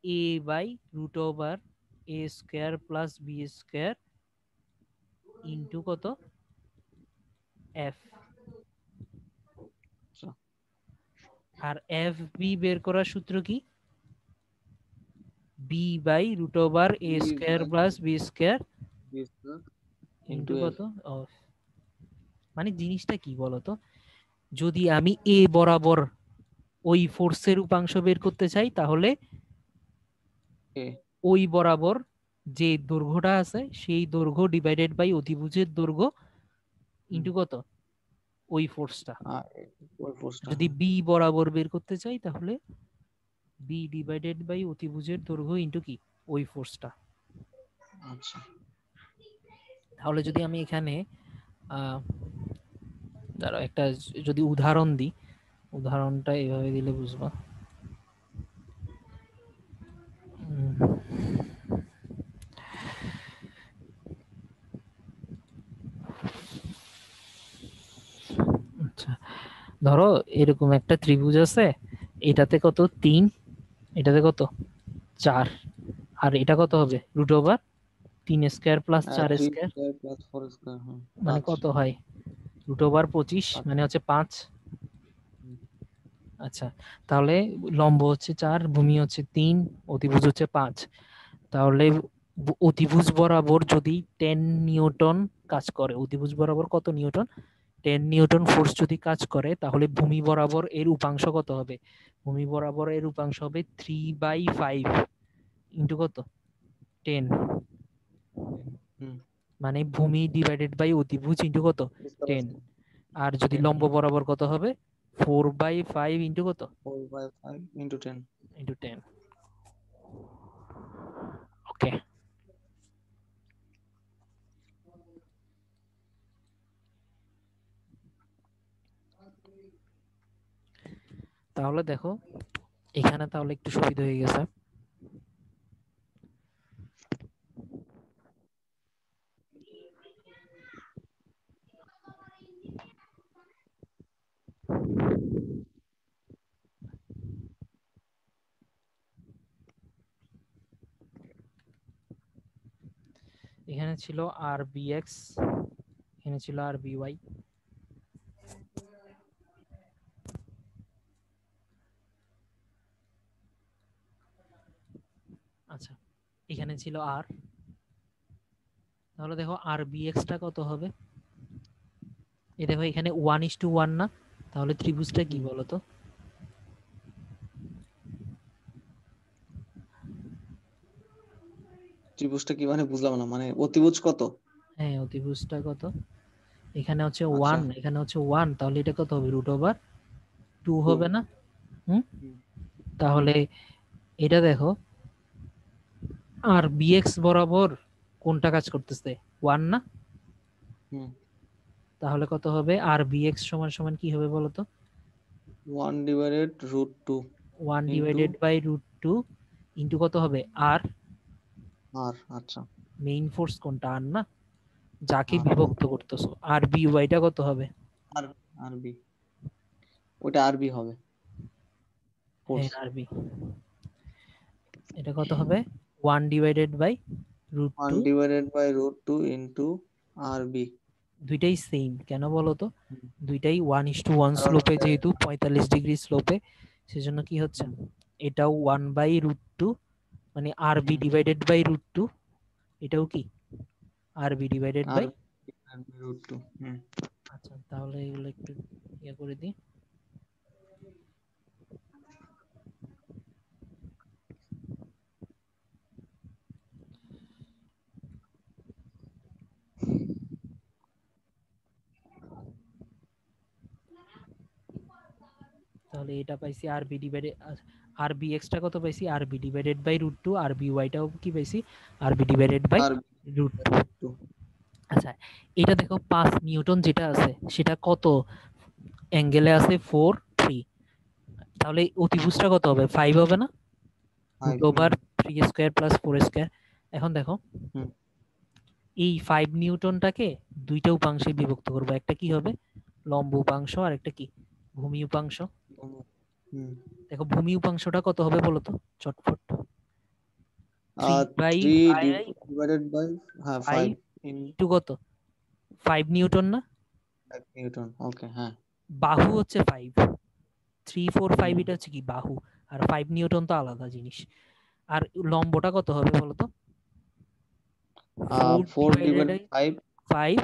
A by root over A square plus B square into কত এফ। আচ্ছা। আর এফ বি বের করার সূত্র কি? B by root over A B square by plus B square B square into into F. কত অফ। মানে জিনিসটা কি বলতো, যদি আমি এ বরাবর ওই ফোর্সের উপাংশ বের করতে চাই, তাহলে এ। ওই বরাবর যে দৈর্ঘ্যটা আছে সেই দৈর্ঘ্য ডিভাইডেড বাই অতিভুজের দৈর্ঘ্য হুম। ইন্টু কত ওই ফোর্সটা। আর ওই ফোর্সটা, যদি হ্যাঁ। বি বরাবর বের করতে চাই, তাহলে বি ডিভাইডেড বাই অতিভুজের দৈর্ঘ্য ইন্টু কি ওই ফোর্সটা। আচ্ছা। তাহলে যদি আমি এখানে আহ দাঁড়াও একটা যদি উদাহরণ দিই, উদাহরণটা এইভাবে দিলে বুঝবা। আচ্ছা, ধরো এরকম একটা ত্রিভুজ আছে, এটাতে কত 3, এটাতে কত 4, আর এটা কত হবে root over 3 square plus 4 3 square, square plus 4 square, হ্যাঁ মানে 5। কত হয় রুট ওভার 25, 5। মানে হচ্ছে 5। আচ্ছা, তাহলে লম্ব হচ্ছে 4, ভূমি হচ্ছে 3, অতিভুজ হচ্ছে 5। তাহলে অতিভুজ বরাবর যদি 10 নিউটন কাজ করে, অতিভুজ বরাবর কত নিউটন? 10 নিউটন ফোর্স যদি কাজ করে, তাহলে ভূমি বরাবর এর উপাংশ কত হবে? ভূমি বরাবর এর উপাংশ হবে 3/5 ইন্টু কত 10, হুম। মানে ভূমি ডিভাইডেড বাই অতিভুজ ইন্টু কত বুঝতে 10। পারছি। আর যদি 10, লম্ব হ্যাঁ। বরাবর কত হবে? 4/5 ইন্টু কত 4/5 ইন্টু 10। ইন্টু 10। ওকে, তাহলে দেখো এখানে তাহলে একটু সুবিধা হয়ে গেছে। এখানে ছিল আর বি এক্স, এখানে ছিল আর বি ওয়াই। আচ্ছা, এখানে ছিল আর, তাহলে দেখো আর বি এক্সটা কত হবে? এই দেখো এখানে 1:1 না, তাহলে ত্রিভুজটা কি হুম। বলতো? ত্রিভুজটা কি মানে বুঝলাম না, মানে অতিভুজ কত? হ্যাঁ, অতিভুজটা কত? এখানে হচ্ছে আচ্ছা। 1, এখানে হচ্ছে 1, তাহলে এটা কত হবে রুট ওভার 2 2। হবে না? হুম, তাহলে এটা দেখো আর বিএক্স বরাবর কোনটা কাজ করতেছে, 1 না? তাহলে কত হবে, আর বিএক্স সমান সমান কি হবে বলো তো? 1 divided root 2 1 into divided by root 2 into কত হবে, আর আর। আচ্ছা, মেইন ফোর্স কোনটা, আর না? যাকে আর বিভক্ত করতেছো, আর বি ওয়াইটা কত হবে? আর আরবি, ওটা আরবি হবে ফোর্স। হ্যাঁ আরবি। এটা কত হবে, 1 divided by root 1 two. Divided by root 2 into R B. দুইটাই সেম, কেন বলো তো? দুইটাই 1:1 কারণ স্লোপে, যেহেতু 45 ডিগ্রি স্লোপে, সেজন্য কি হচ্ছে, এটাও 1 বাই রুট 2, মানে আরবি ডিভাইডেড বাই রুট 2, এটাও কি আরবি ডিভাইডেড আর বাই। রুট 2। আচ্ছা, তাহলে এগুলো একটু ইয়ে করে দিই। তাহলে এটা পাইছি আরবি ডিভাইডেড, আরবি এক্সটা কত পাইছি, আরবি ডিভাইডেড বাই রুট 2, আরবি ওয়াইটাও কি পাইছি, R B divided by R root 2। Root 2। আচ্ছা, এটা দেখো 5 নিউটন যেটা আছে সেটা কত অ্যাঙ্গেলে আছে, 4 3, তাহলে অতিভুজটা কত হবে, 5 হবে না? Root over 3 square plus 4 square. এখন দেখো এই 5 নিউটনটাকে দুইটা উপাংশে বিভক্ত করব, একটা কি হবে লম্ব উপাংশ আর একটা কি ভূমি উপাংশ। দেখো ভূমি উপাংশটা কত হবে বলো তো চটপট, 3 বাই 3 ডিভাইডেড বাই 5 5 ইন্টু কত, 5 নিউটন না? নিউটন। ওকে, হ্যাঁ। বাহু হচ্ছে 5, 3 4 5 এটা হচ্ছে কি বাহু, আর 5 নিউটন তো আলাদা জিনিস। আর লম্বটা কত হবে বলো তো, 4 4 ডিভাইডেড ডিভাইডেড 5 5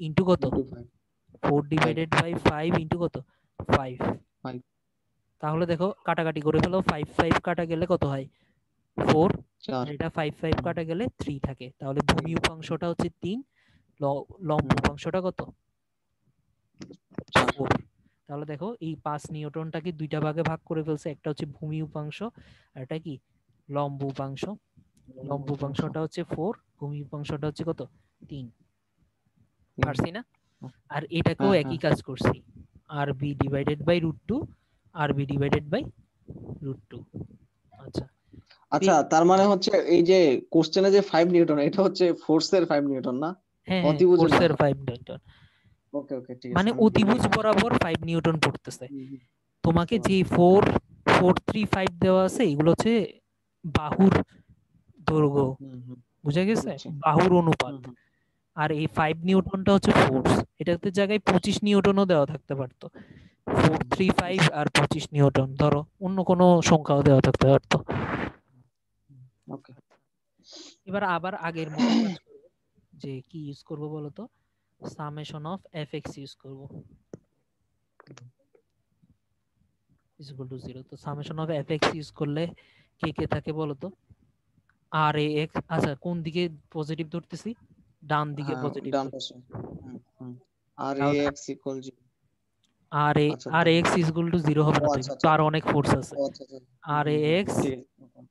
ইন্টু কত, ইনটু 5 4 ডিভাইডেড বাই 5 ইন্টু কত 5। 5 তাহলে দেখো কাটাকাটি করে ফেলো, 5 5 কাটা গেলে কত হয় 4, আর 4। এটা 5 5 কাটা গেলে 3 থাকে, তাহলে ভূমি উপাংশটা হচ্ছে 3, লম্ব উপাংশটা কত 4। তাহলে দেখো এই 5 নিউটনটাকে দুইটা ভাগে ভাগ করে ফেলছে, একটা হচ্ছে ভূমি উপাংশ আর এটা কি লম্ব উপাংশ। লম্ব উপাংশটা হচ্ছে 4, ভূমি উপাংশটা হচ্ছে কত 3, পারছি না? আর এটাকেও একই কাজ করছি, আরবি ডিভাইডেড বাই রুট 2, আরবি ডিভাইডেড বাই রুট 2। আচ্ছা আচ্ছা, তার মানে হচ্ছে এই যে কোশ্চেনে যে 5 নিউটন, এটা হচ্ছে ফোর্সের 5 নিউটন না, হ্যাঁ হ্যাঁ, অতিভুজের না। ফোর্সের 5 নিউটন, ওকে ওকে, ঠিক আছে, মানে আমি ভুল অতিভুজ বলছি। বরাবর 5 নিউটন পড়তেছে। তোমাকে বুঝতে যে পারছি। 4 4 3 5 দেওয়া আছে এগুলো হচ্ছে বাহুর দৈর্ঘ্য, বুঝা গেছে, বুঝছি। বাহুর অনুপাত। আর এই 5 নিউটনটা হচ্ছে ফোর্স, এটাতে জায়গায় 25 নিউটনও দেওয়া থাকতে পারতো, 4 3 5 আর 25 নিউটন, ধরো অন্য কোনো সংখ্যাও দেওয়া থাকতে পারতো। ওকে, এবার আবার আগের মতো কাজ করব, যে কি ইউজ করব বলতো, সামেশন অফ এফএক্স ইউজ করব ইজ ইকুয়াল টু 0। তো সামেশন অফ এফএক্স ইউজ করলে কে কে থাকে বলতো, আর এ এক্স, আচ্ছা কোন দিকে পজিটিভ ধরতেছি, ডান দিকে হ্যাঁ, পজিটিভ ডান ধরতেছি, পাশে। আর এ তাহলে এক্স ইকুয়াল 0। আর এ, আচ্ছা, আর এক্স ইজ ইকুয়াল টু 0 হবে ও না, তো আচ্ছা এখানে তো আচ্ছা আর অনেক ফোর্স আছে। ও আচ্ছা আচ্ছা। আর এ এক্স, ঠিক আছে।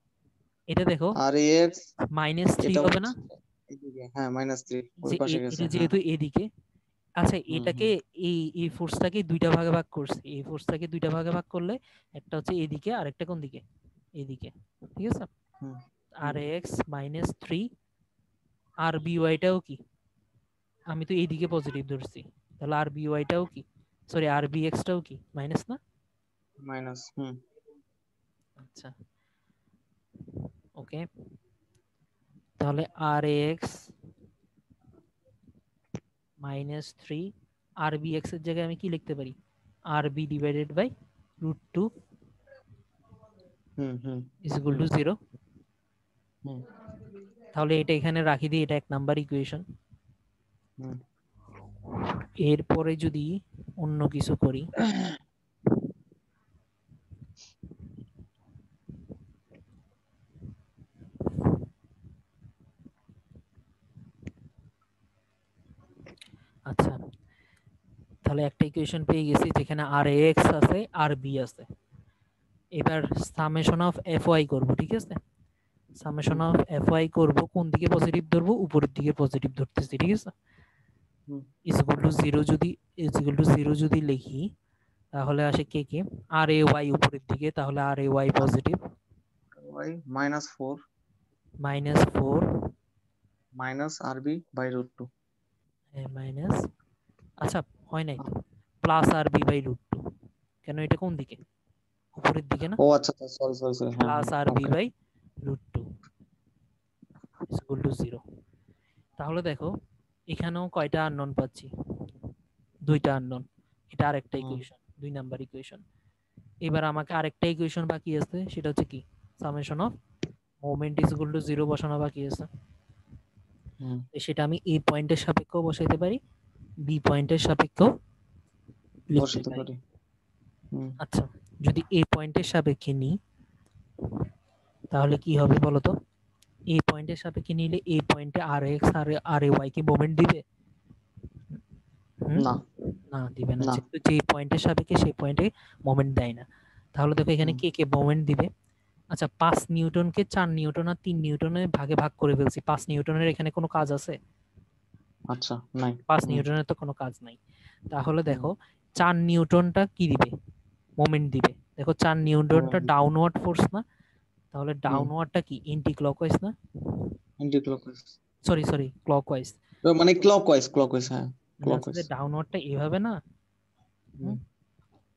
এটা দেখো আর এ এক্স -3 এটা হবে না, হচ্ছে এদিকে, হ্যাঁ, -3 ওই যে পাশে গেছে, এটা হ্যাঁ। যেহেতু এদিকে। আচ্ছা এটাকে এই ফোর্সটাকে দুইটা ভাগে ভাগ করছি, এই ফোর্সটাকে দুইটা ভাগে ভাগ করলে একটা হচ্ছে এদিকে আর একটা কোন দিকে, এদিকে, ঠিক আছে। আর এক্স -3, আর বি ওয়াইটাও কি, আমি তো এইদিকে পজিটিভ ধরছি, তাহলে আর বি ওয়াইটাও কি, সরি আর বি এক্সটাও কি মাইনাস না। মাইনাস। আচ্ছা ওকে, তাহলে R X -3, R B X এর জায়গায় আমি কি লিখতে পারি, R B divided by root 2 is equal to 0। তাহলে এটা এখানে রাখি দিই, এটা 1 নাম্বার ইকুয়েশন। এরপরে যদি অন্য কিছু করি, আচ্ছা তাহলে একটা ইকুয়েশন পেয়ে গেছি যেখানে আর এক্স আছে আর বি আছে, এবার সামেশন অফ fy করব, ঠিক আছে? সামেশন অফ fy করব, কোন দিকে পজিটিভ ধরবো? উপরের দিকে পজিটিভ ধরতেছি, ঠিক আছে? ইজ ইকুয়াল টু 0 যদি লিখি তাহলে আসে কে কে, আর এ ওয়াই উপরের দিকে, তাহলে R A Y positive, y -4 -4 minus rb/√2 minus, আচ্ছা হয় নাই তো, plus R B by root two, কেন এটা কোন দিকে? উপরের দিকে না? ও আচ্ছা সরি সরি সরি, হ্যাঁ প্লাস হ্যাঁ R B okay. By root two is equal to 0। তাহলে দেখো এখানেও কয়টা আননোন পাচ্ছি? দুইটা আননোন। এটা আরেকটা ইকুয়েশন, 2 নাম্বার ইকুয়েশন। এবার আমাকে আরেকটা ইকুয়েশন বাকি আছে, সেটা হচ্ছে কি, summation of moment is equal to 0 বসানো বাকি আছে। সেটা আমি এ পয়েন্টের সাপেক্ষেও বসাইতে পারি, বি পয়েন্টের সাপেক্ষেও লিখতে বসাতে পারি। পারি। আচ্ছা, যদি এ পয়েন্টের সাপেক্ষে নিই তাহলে কি হবে বলতো? এ পয়েন্টের সাপেক্ষে নিলে এ পয়েন্টে আর এক্স আর এ ওয়াই কি মোমেন্ট দিবে? না না, দিবে না। না। যেহেতু যে পয়েন্টের সাপেক্ষে সেই পয়েন্টে মোমেন্ট দেয় না, তাহলে দেখো এখানে কে কে মোমেন্ট দিবে। আচ্ছা, 5 নিউটনকে 4 নিউটন আর 3 নিউটনের ভাগে ভাগ করে ফেলছি। 5 নিউটনের এখানে কোনো কাজ আছে? আচ্ছা নাই। 5 নিউটনের তো কোনো কাজ নাই। তাহলে দেখো 4 নিউটনটা কি দিবে? মোমেন্ট দিবে। দেখো 4 নিউটনটা ডাউনওয়ার্ড ফোর্স না? তাহলে ডাউনওয়ার্ডটা কি এন্টি ক্লকওয়াইজ না? Anti clockwise, sorry clockwise. মানে ক্লকওয়াইজ, হ্যাঁ মানে হচ্ছে ক্লকওয়াইজ। যে ডাউনওয়ার্ডটা এভাবে না?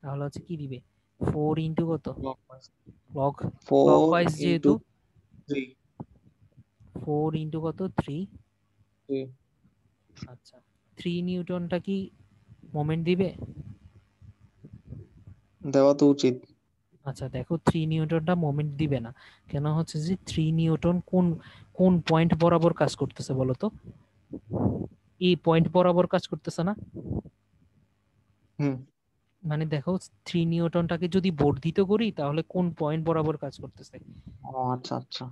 তাহলে হচ্ছে কি দিবে? 4 ইনটু কত? ক্লকওয়াইজ ক্লকওয়াইজ 4 যেহেতু, 3 4 ইনটু কত? 3। 3 আচ্ছা, 3 নিউটনটা কি মোমেন্ট দিবে? দেওয়া তো উচিত। আচ্ছা দেখো 3 নিউটনটা মোমেন্ট দিবে না কেন? হচ্ছে যে 3 নিউটন কোন কোন পয়েন্ট বরাবর কাজ করতেছে বলো তো? এই পয়েন্ট বরাবর কাজ করতেছে না? মানে দেখো 3 নিউটনটাকে যদি বর্ধিত করি তাহলে কোন পয়েন্ট বরাবর কাজ করতেছে? ও আচ্ছা আচ্ছা,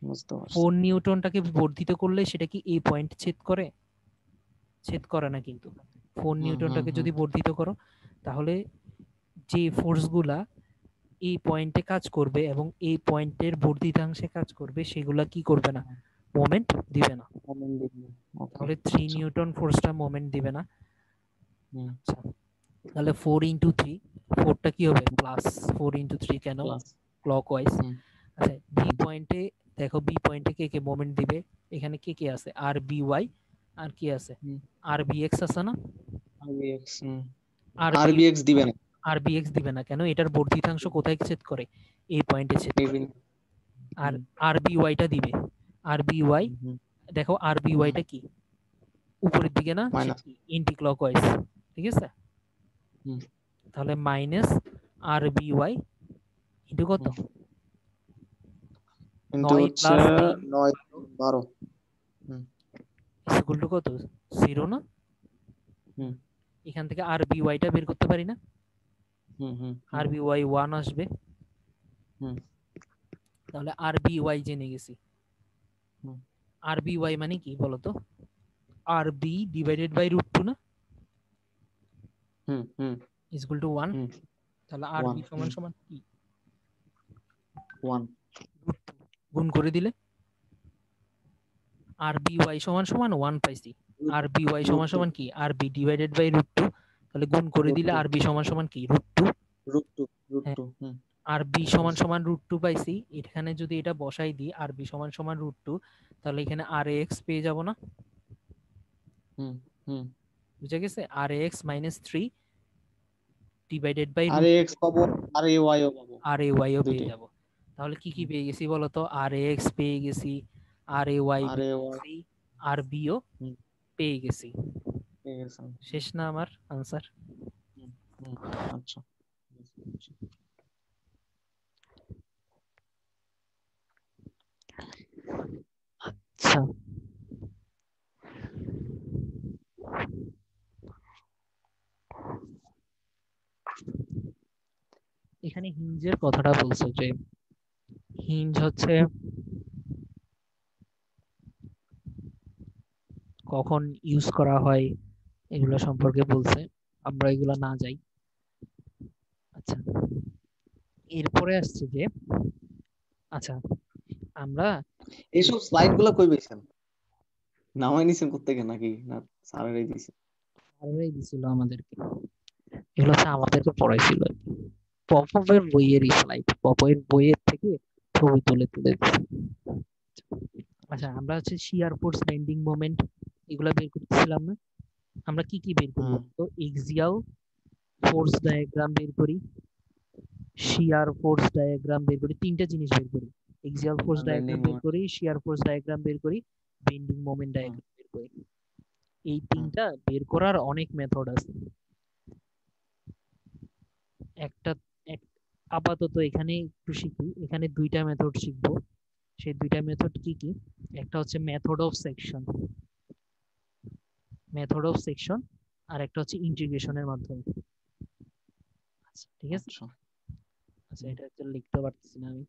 বুঝতে পারছি। 4 নিউটনটাকে বর্ধিত করলে সেটা কি এই পয়েন্ট ছেদ করে? ছেদ করে না কিন্তু। 4 নিউটনটাকে যদি বর্ধিত করো তাহলে যে ফোর্সগুলা এই পয়েন্টে কাজ করবে এবং এই পয়েন্টের বর্ধিতাংশে কাজ করবে সেগুলা কি করবে না? মোমেন্ট দিবে না। তাহলে 3 নিউটন ফোর্সটা মোমেন্ট দিবে না। আচ্ছা, তাহলে 4 ইনটু 3, 4টা কি হবে? প্লাস 4 ইনটু 3, কেন? ক্লকওয়াইজ। আচ্ছা, বি পয়েন্টে দেখো, বি পয়েন্টে কে কে মোমেন্ট দিবে? এখানে কে কে আছে? আর বি ওয়াই আর কি আছে? আর বি এক্স আছে না? আরবিএক্স দিবে না। আর বি এক্স দিবে না কেন? এটার বর্ধিতাংশ কোথায় ছেদ করে? এই পয়েন্টে ছেদ করে। আর আর বি ওয়াইটা দিবে। আর বি ওয়াই দেখো, আর বি ওয়াইটা কি উপরের দিকে না? এন্টি ক্লকওয়াইজ, ঠিক আছে? তাহলে minus R B Y into কত? 9 প্লাস 3 12 ইকুয়াল টু কত? 0 না? এখান থেকে আর বি ওয়াইটা বের করতে পারি না? আর বি ওয়াই 1 আসবে। তাহলে আর বি ওয়াই জেনে গেছি। আর বি ওয়াই মানে কি বলতো? আর বি ডিভাইডেড বাই √2 না? Equal to 1। তাহলে আর বি সমান সমান কি? 1 গুণ করে দিলে আর বি ওয়াই সমান সমান 1 পাইছি। আর বি ওয়াই সমান সমান কি? আর বি ডিভাইডেড বাই √2। তাহলে গুণ করে দিলে আর বি সমান সমান কি? √2। আর বি সমান সমান √2 পাইছি। এখানে যদি এটা বসাই দিই আর বি সমান সমান √2, তাহলে এখানে আর এক্স পেয়ে যাব না? বুঝা গেছে? R X minus 3 divided by R X পাবো, আর এ ওয়াই ও পাবো, আর এ ওয়াই ও পেয়ে যাব। তাহলে কি কি পেয়ে গেছি বলতো? আর এক্স পেয়ে গেছি, আর এ ওয়াই পেয়ে গেছি, আর বি ও পেয়ে গেছি। শেষ না আমার আনসার? আচ্ছা, আচ্ছা, এখানে হিঞ্জের কথাটা বলছো যে হিঞ্জ হচ্ছে কখন ইউজ করা হয় এগুলো সম্পর্কে বলছে, আমরা এগুলো না যাই। আচ্ছা, এরপরে আসছে যে আচ্ছা আমরা এইসব স্লাইড গুলা কই পাইছেন? নামাই নিছেন কোত্থেকে নাকি না স্যারেরাই দিছে? স্যাররাই দিছিল আমাদেরকে, এগুলো হচ্ছে আমাদেরকে পড়াইছিল। পপের বইয়েরই স্লাইড, পপের বইয়ের থেকে ছবি তুলে তুলে দিছে। আচ্ছা আমরা হচ্ছে শিয়ার ফোর্স, বেন্ডিং মোমেন্ট এগুলা বের করতেছিলাম না? আমরা কি কি বের করবো? হুম তো এক্সিয়াল ফোর্স ডায়াগ্রাম বের করি, হুম। শিয়ার ফোর্স ডায়াগ্রাম বের করি, তিনটা জিনিস বের করি। এক্সিয়াল ফোর্স বেন্ডিং ডায়াগ্রাম বের মোমেন্ট। করি, শিয়ার ফোর্স ডায়াগ্রাম বের করি, বেন্ডিং মোমেন্ট হুম ডায়াগ্রাম বের করি। এই হুম তিনটা বের করার অনেক মেথড আছে। একটা আপাতত এখানে একটু শিখি, এখানে দুইটা মেথড শিখবো। সেই দুইটা মেথড কি কি? একটা হচ্ছে method of section, method of section, আর একটা হচ্ছে ইন্টিগ্রেশনের মাধ্যমে। আচ্ছা ঠিক আছে। আচ্ছা। আচ্ছা হুম এটা হচ্ছে লিখতে পারতেছি না আমি।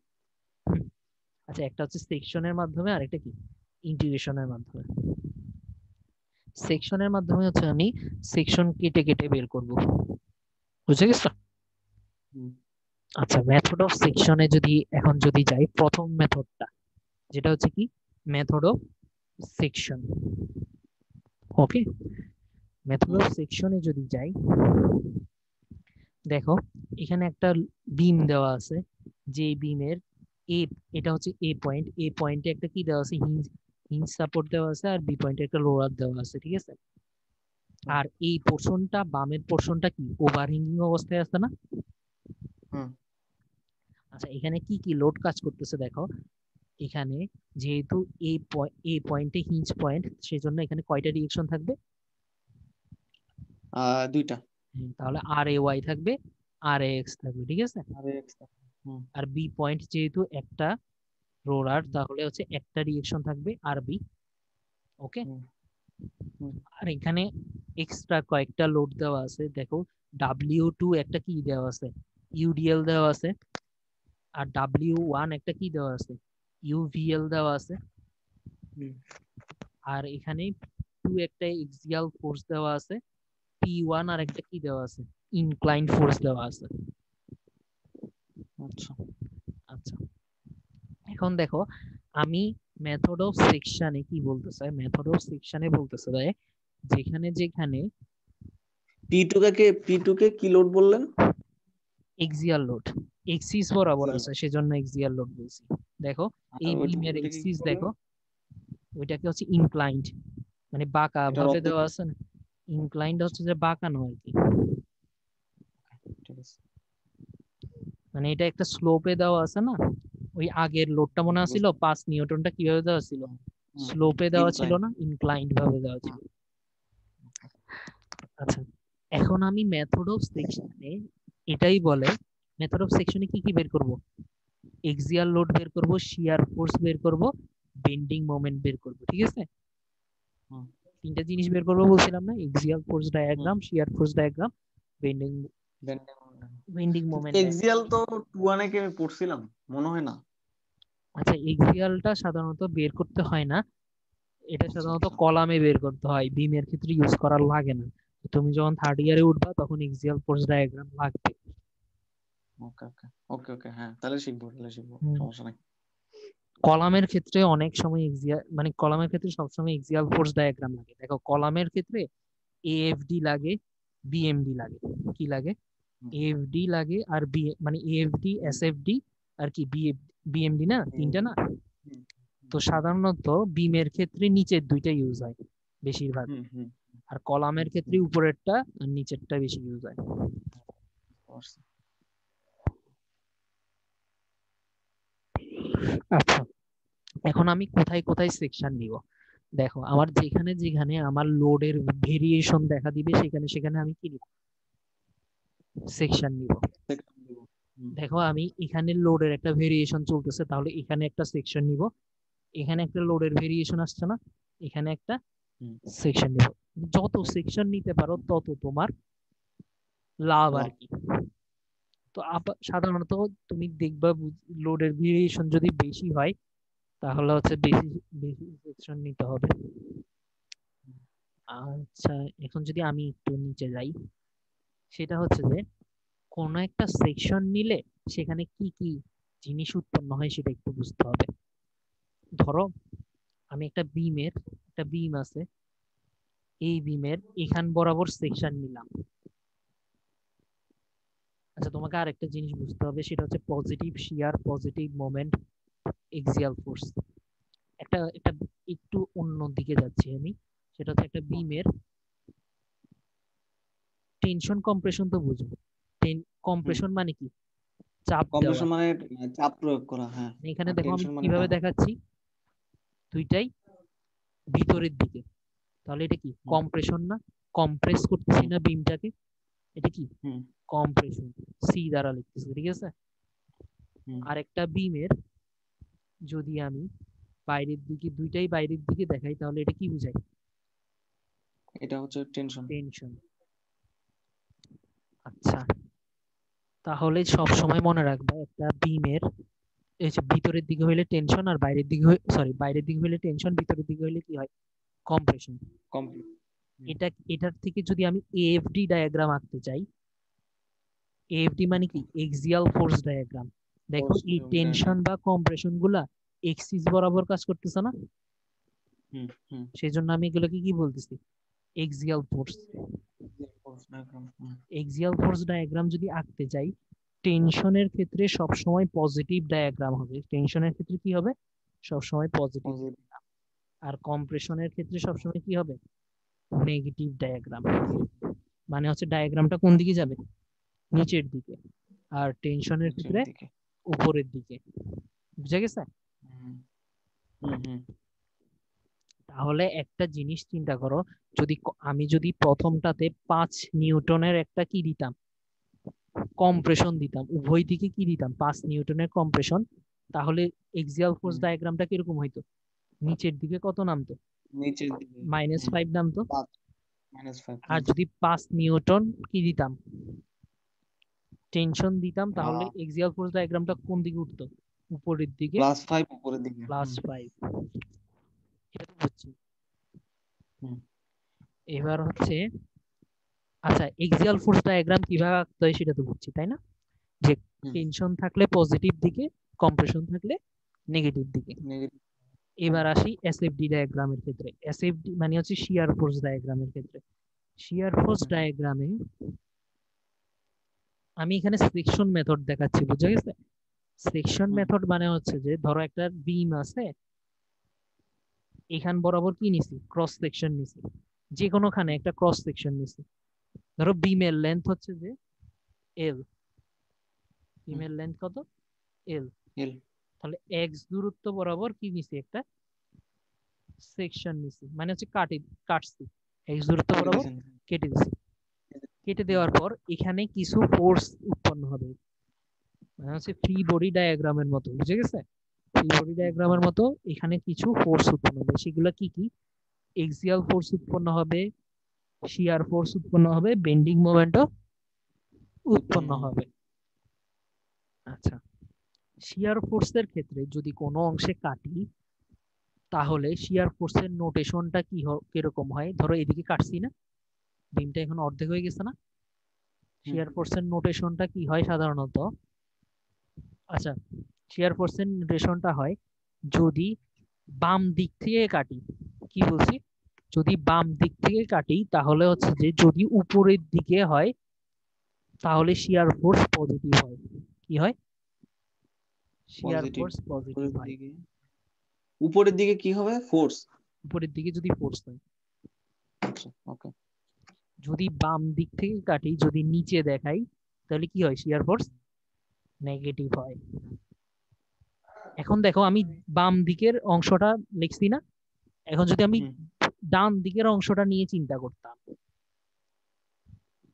আচ্ছা একটা হচ্ছে সেকশনের মাধ্যমে, আর একটা কি ইন্টিগ্রেশনের মাধ্যমে। সেকশনের মাধ্যমে হচ্ছে আমি সেকশন কেটে কেটে বের করব, বুঝে গেছো? হুম আচ্ছা মেথড অফ সেকশনে যদি এখন যদি যাই, প্রথম মেথডটা যেটা হচ্ছে কি method of section. Okay, method hmm of সেকশনে যদি যাই, দেখো এখানে একটা বিম দেওয়া আছে, যে বিমের এ, এটা হচ্ছে এ পয়েন্ট, এ পয়েন্টে একটা কি দেওয়া আছে, হিঞ্জ, হিঞ্জ সাপোর্ট দেওয়া আছে, আর বি পয়েন্টে একটা রোলার দেওয়া আছে, ঠিক আছে? হুম আর এই পোর্শনটা, বামের পোর্শনটা কি ওভারহ্যাঙ্গিং অবস্থায় আছে না? হুম। আচ্ছা এখানে কি কি লোড কাজ করতেছে দেখো, এখানে যেহেতু এই পয়েন্টে হিঞ্জ পয়েন্ট, সেজন্য এখানে কয়টা ডিরেকশন থাকবে? দুইটা। তাহলে আর এ ওয়াই থাকবে, আর এ এক্স থাকবে, ঠিক আছে? আরে হুম আর বি পয়েন্ট যেহেতু একটা রোলার, হুম তাহলে হচ্ছে একটা ডিরেকশন থাকবে আর বি। ওকে, হুম হুম আর এখানে এক্সট্রা কয়েকটা লোড দেওয়া আছে, দেখো W2 একটা কি দেওয়া আছে, ইউডিএল দেওয়া আছে, আর W1 একটা কি দেওয়া আছে, ইউভিএল দেওয়া আছে, হুম। আর এখানে 2 একটা এক্সিয়াল ফোর্স দেওয়া আছে, P1 আর একটা কি দেওয়া আছে, ইনক্লাইন ফোর্স দেওয়া আছে। আচ্ছা। আচ্ছা এখন দেখো আমি মেথড অফ সেকশনে কি বলতে চাই, মেথড অফ সেকশনে বলতেছে যে যেখানে যেখানে পি টু কে কি লোড বললেন? এক্সিয়াল লোড, এক্সিস বরাবর জিরো। আছে সেজন্য এক্সিয়াল লোড বলছি। দেখো আর এই ওইটা বিমের ওইটাকে কি এক্সিস বললেন? দেখো, ওইটাকে হচ্ছে ইনক্লাইন্ড, মানে বাঁকা এটার ভাবে অর্থ দেওয়া কি? আছে না, ইনক্লাইন্ড আচ্ছা হচ্ছে যে বাঁকানো আর কি। ঠিক আছে। মানে এটা একটা স্লোপে দেওয়া আছে না, ওই আগের লোডটা মনে আছিল বুঝলাম। 5 নিউটনটা কিভাবে দেওয়া ছিল, হুম হুম হুম। স্লোপে দেওয়া ছিল ইনক্লাইন। না, ইনক্লাইন্ড ভাবে দেওয়া ছিল। হুম। আচ্ছা এখন আমি মেথড অফ সেকশনে, এটাই বলে মেথড অফ সেকশনে কি কি বের করব, এক্সিয়াল লোড বের করব, শিয়ার ফোর্স বের করব, বেন্ডিং মোমেন্ট বের করব, ঠিক আছে? হুম তিনটা জিনিস বের করবো বলছিলাম না, axial force hmm. Diagram, shear force diagram, bending bending. Bending কিন্তু মোমেন্ট ডায়াগ্রাম। এক্সিয়াল তো টু ওয়ানে কে আমি পড়ছিলাম, মনে হয় না। আচ্ছা এক্সিয়ালটা সাধারণত বের করতে হয় না, এটা আচ্ছা সাধারণত আচ্ছা। কলামে বের করতে হয়, বিমের ক্ষেত্রে ইউজ করা লাগে না। তুমি যখন থার্ড ইয়ারে উঠবা তখন এক্সিয়াল ফোর্স ডায়াগ্রাম লাগবে। ওকে ওকে ওকে ওকে, হ্যাঁ তাহলে শিখবো হুম, সমস্যা নাই। কলামের ক্ষেত্রে অনেক সময় এক্সিয়াল, মানে কলামের ক্ষেত্রে সবসময় এক্সিয়াল ফোর্স ডায়াগ্রাম লাগে। দেখো কলামের ক্ষেত্রে এএফডি লাগে, বিএমডি লাগে, কি লাগে, হুম এএফডি লাগে, আর বি মানে এএফডি, হুম এসএফডি, আর কি বিএমডি, না হুম তিনটা না? হুম তো সাধারণত বিমের ক্ষেত্রে নিচের দুইটা ইউজ হয় বেশিরভাগ, হুম হুম আর কলামের হুম ক্ষেত্রে হুম। উপরেরটা আর নিচেরটা বেশি ইউজ হয়। বুঝতে পারছি। আচ্ছা এখন আমি কোথায় কোথায় সেকশন নিব, দেখো আমার যেখানে যেখানে আমার লোডের ভেরিয়েশন দেখা দিবে সেখানে সেখানে আমি কি নিব, সেকশন নিব। Second দিব। হুম দেখো আমি এখানে লোডের একটা ভেরিয়েশন চলতেছে, তাহলে এখানে একটা সেকশন নিব, এখানে একটা লোডের ভেরিয়েশন আসছে না, এখানে একটা হুম। সেকশন নিব। যত সেকশন নিতে পারো তত তোমার লাভ আর লাভ। কি। তো সাধারণত তুমি দেখবা লোডের ভেরিয়েশন যদি বেশি হয় তাহলে হচ্ছে বেশি বেশি সেকশন নিতে হবে। আচ্ছা এখন যদি আমি একটু নিচে যাই, সেটা হচ্ছে যে কোন একটা সেকশন নিলে সেখানে কি কি জিনিস উৎপন্ন হয় সেটা একটু বুঝতে হবে। ধরো আমি একটা বিম আছে, এই বিমের এখান বরাবর সেকশন নিলাম। আচ্ছা, তোমাকে আর একটা জিনিস বুঝতে হবে, সেটা হচ্ছে পজিটিভ শিয়ার, পজিটিভ মোমেন্ট, এক্সিয়াল ফোর্স। একটা একটা একটু অন্য দিকে যাচ্ছি আমি, সেটা হচ্ছে একটা বিমের টেনশন কম্প্রেশন তো বুঝো। কম্প্রেশন মানে কি? চাপ দেওয়া। কম্প্রেশন মানে চাপ প্রয়োগ করা, হ্যাঁ। এখানে আর দেখো আমি টেনশন মানে কিভাবে টানা। দেখাচ্ছি, দুইটাই ভিতরের দিকে। তাহলে এটা কি হুম কম্প্রেশন না? কম্প্রেস করতেছি হুম না বিমটাকে, এটা কি হুম কম্প্রেশন, সি দ্বারা লিখতেছি, ঠিক আছে। হুম আর একটা বিমের যদি আমি বাইরের দিকে, দুইটাই বাইরের দিকে দেখাই, তাহলে এটা কি বোঝায়? এটা হচ্ছে টেনশন। টেনশন। আচ্ছা, তাহলে সব সময় মনে রাখবা একটা বিমের এই যে ভিতরের দিকে হইলে টেনশন, আর বাইরের দিকে সরি, বাইরের দিকে হইলে টেনশন, ভিতরের দিকে হইলে কি হয়? কম্প্রেশন। কমপ্লিট। এটা এটার থেকে যদি আমি এএফডি ডায়াগ্রাম আঁকতে চাই, এএফডি মানে ওকে। কি? Axial force diagram. দেখো ফোর্স এই টেনশন ডায়াগ্রাম। বা কম্প্রেশন গুলা এক্সিস বরাবর কাজ করতেছে না? হুম হুম সেই জন্য আমি এগুলোকে কি বলতেছি? Axial force. Force diagram. Hmm. Axial force diagram যদি আঁকতে চাই, টেনশনের ক্ষেত্রে সবসময় পজিটিভ ডায়াগ্রাম হবে। টেনশনের ক্ষেত্রে কি হবে? সবসময় পজিটিভ। পজিটিভ। আর কম্প্রেশনের ক্ষেত্রে সবসময় কি হবে? Negative diagram. মানে হচ্ছে ডায়াগ্রামটা কোন দিকে যাবে? নিচের দিকে। আর টেনশনের নিচের ক্ষেত্রে দিকে। উপরের দিকে। বুঝা গেছে? হুম হুম হুম তাহলে একটা জিনিস চিন্তা করো, যদি আমি যদি প্রথমটাতে 5 নিউটনের একটা কি দিতাম, কম্প্রেশন দিতাম, উভয় দিকে কি দিতাম, 5 নিউটনের কম্প্রেশন, তাহলে এক্সিয়াল ফোর্স হুম। ডায়াগ্রামটা কিরকম হইতো? নিচের দিকে কত নামতো? নিচের দিকে। হুম। -5 নামতো। 5 আর যদি 5 নিউটন কি দিতাম, টেনশন দিতাম, তাহলে এক্সিয়াল ফোর্স ডায়াগ্রামটা কোন দিকে উঠতো? উপরের দিকে। +5 উপরের দিকে। প্লাস হুম 5 এটা তো বুঝছি। হুম এবার হচ্ছে, আচ্ছা এক্সিয়াল ফোর্স ডায়াগ্রাম কিভাবে আঁকতে হয় সেটা তো বুঝছি, তাই না? যে হুম। টেনশন থাকলে পজিটিভ দিকে, কম্প্রেশন থাকলে নেগেটিভ দিকে। নেগেটিভ। হুম এবার আসি এসএফডি ডায়াগ্রামের ক্ষেত্রে। এসএফডি মানে হচ্ছে শিয়ার ফোর্স ডায়াগ্রামের ক্ষেত্রে। শিয়ার ফোর্স হুম ডায়াগ্রামে আমি এখানে সেকশন মেথড দেখাচ্ছি, বুঝা গেছে? সেকশন হুম মেথড মানে হচ্ছে যে ধরো একটা বিম আছে, এখান বরাবর কি নিছি? ক্রস সেকশন নিছি। যে কোনোখানে একটা ক্রস সেকশন নিছি। ধরো বিমের লেন্থ হচ্ছে যে এল, হুম। বিমের লেন্থ কত? এল। এল। তাহলে এক্স দূরত্ব বরাবর কি নিছি? একটা সেকশন নিছি, মানে হচ্ছে কাটছি, এক্স দূরত্ব কেটে বরাবর দিয়েছেন। কেটে দিছি। কেটে হুম দেওয়ার পর এখানে কিছু ফোর্স উৎপন্ন হবে, মানে হচ্ছে ফ্রি বডি ডায়াগ্রামের মতো, বুঝে গেছে? ফ্রি বডি হুম ডায়াগ্রামের মতো এখানে কিছু ফোর্স উৎপন্ন হবে। সেগুলো কি কি? এক্সিয়াল ফোর্স উৎপন্ন হবে, শিয়ার ফোর্স উৎপন্ন হবে, বেন্ডিং মোমেন্টও উৎপন্ন উৎপন্ন হবে। হবে। আচ্ছা, শিয়ার ফোর্সের ক্ষেত্রে যদি কোনো অংশে কাটি, তাহলে শিয়ার ফোর্সের নোটেশনটা কিরকম হয়? ধরো এদিকে কাটছি না, বিমটা এখন অর্ধেক হয়ে গেছে না? হুম শিয়ার ফোর্সের নোটেশনটা কি হয় সাধারণত? আচ্ছা, শিয়ার ফোর্সের নোটেশনটা হয়, যদি বাম দিক থেকে কাটি, কি বলছি? যদি বাম দিক থেকে কাটি তাহলে হচ্ছে যে যদি উপরের দিকে হয় তাহলে শিয়ার ফোর্স পজিটিভ হয়। কি হয়? শিয়ার পজিটিভ। ফোর্স পজিটিভ উপরের হয়। দিকে। উপরের দিকে কি হবে? ফোর্স। উপরের দিকে যদি ফোর্স হয়। আচ্ছা ওকে। যদি বাম দিক থেকে কাটি, যদি নিচে দেখাই, তাহলে কি হয়? শিয়ার ফোর্স নেগেটিভ হয়। এখন দেখো আমি বাম দিকের অংশটা লিখছি না, এখন যদি আমি হুম ডান দিকের অংশটা নিয়ে চিন্তা করতাম,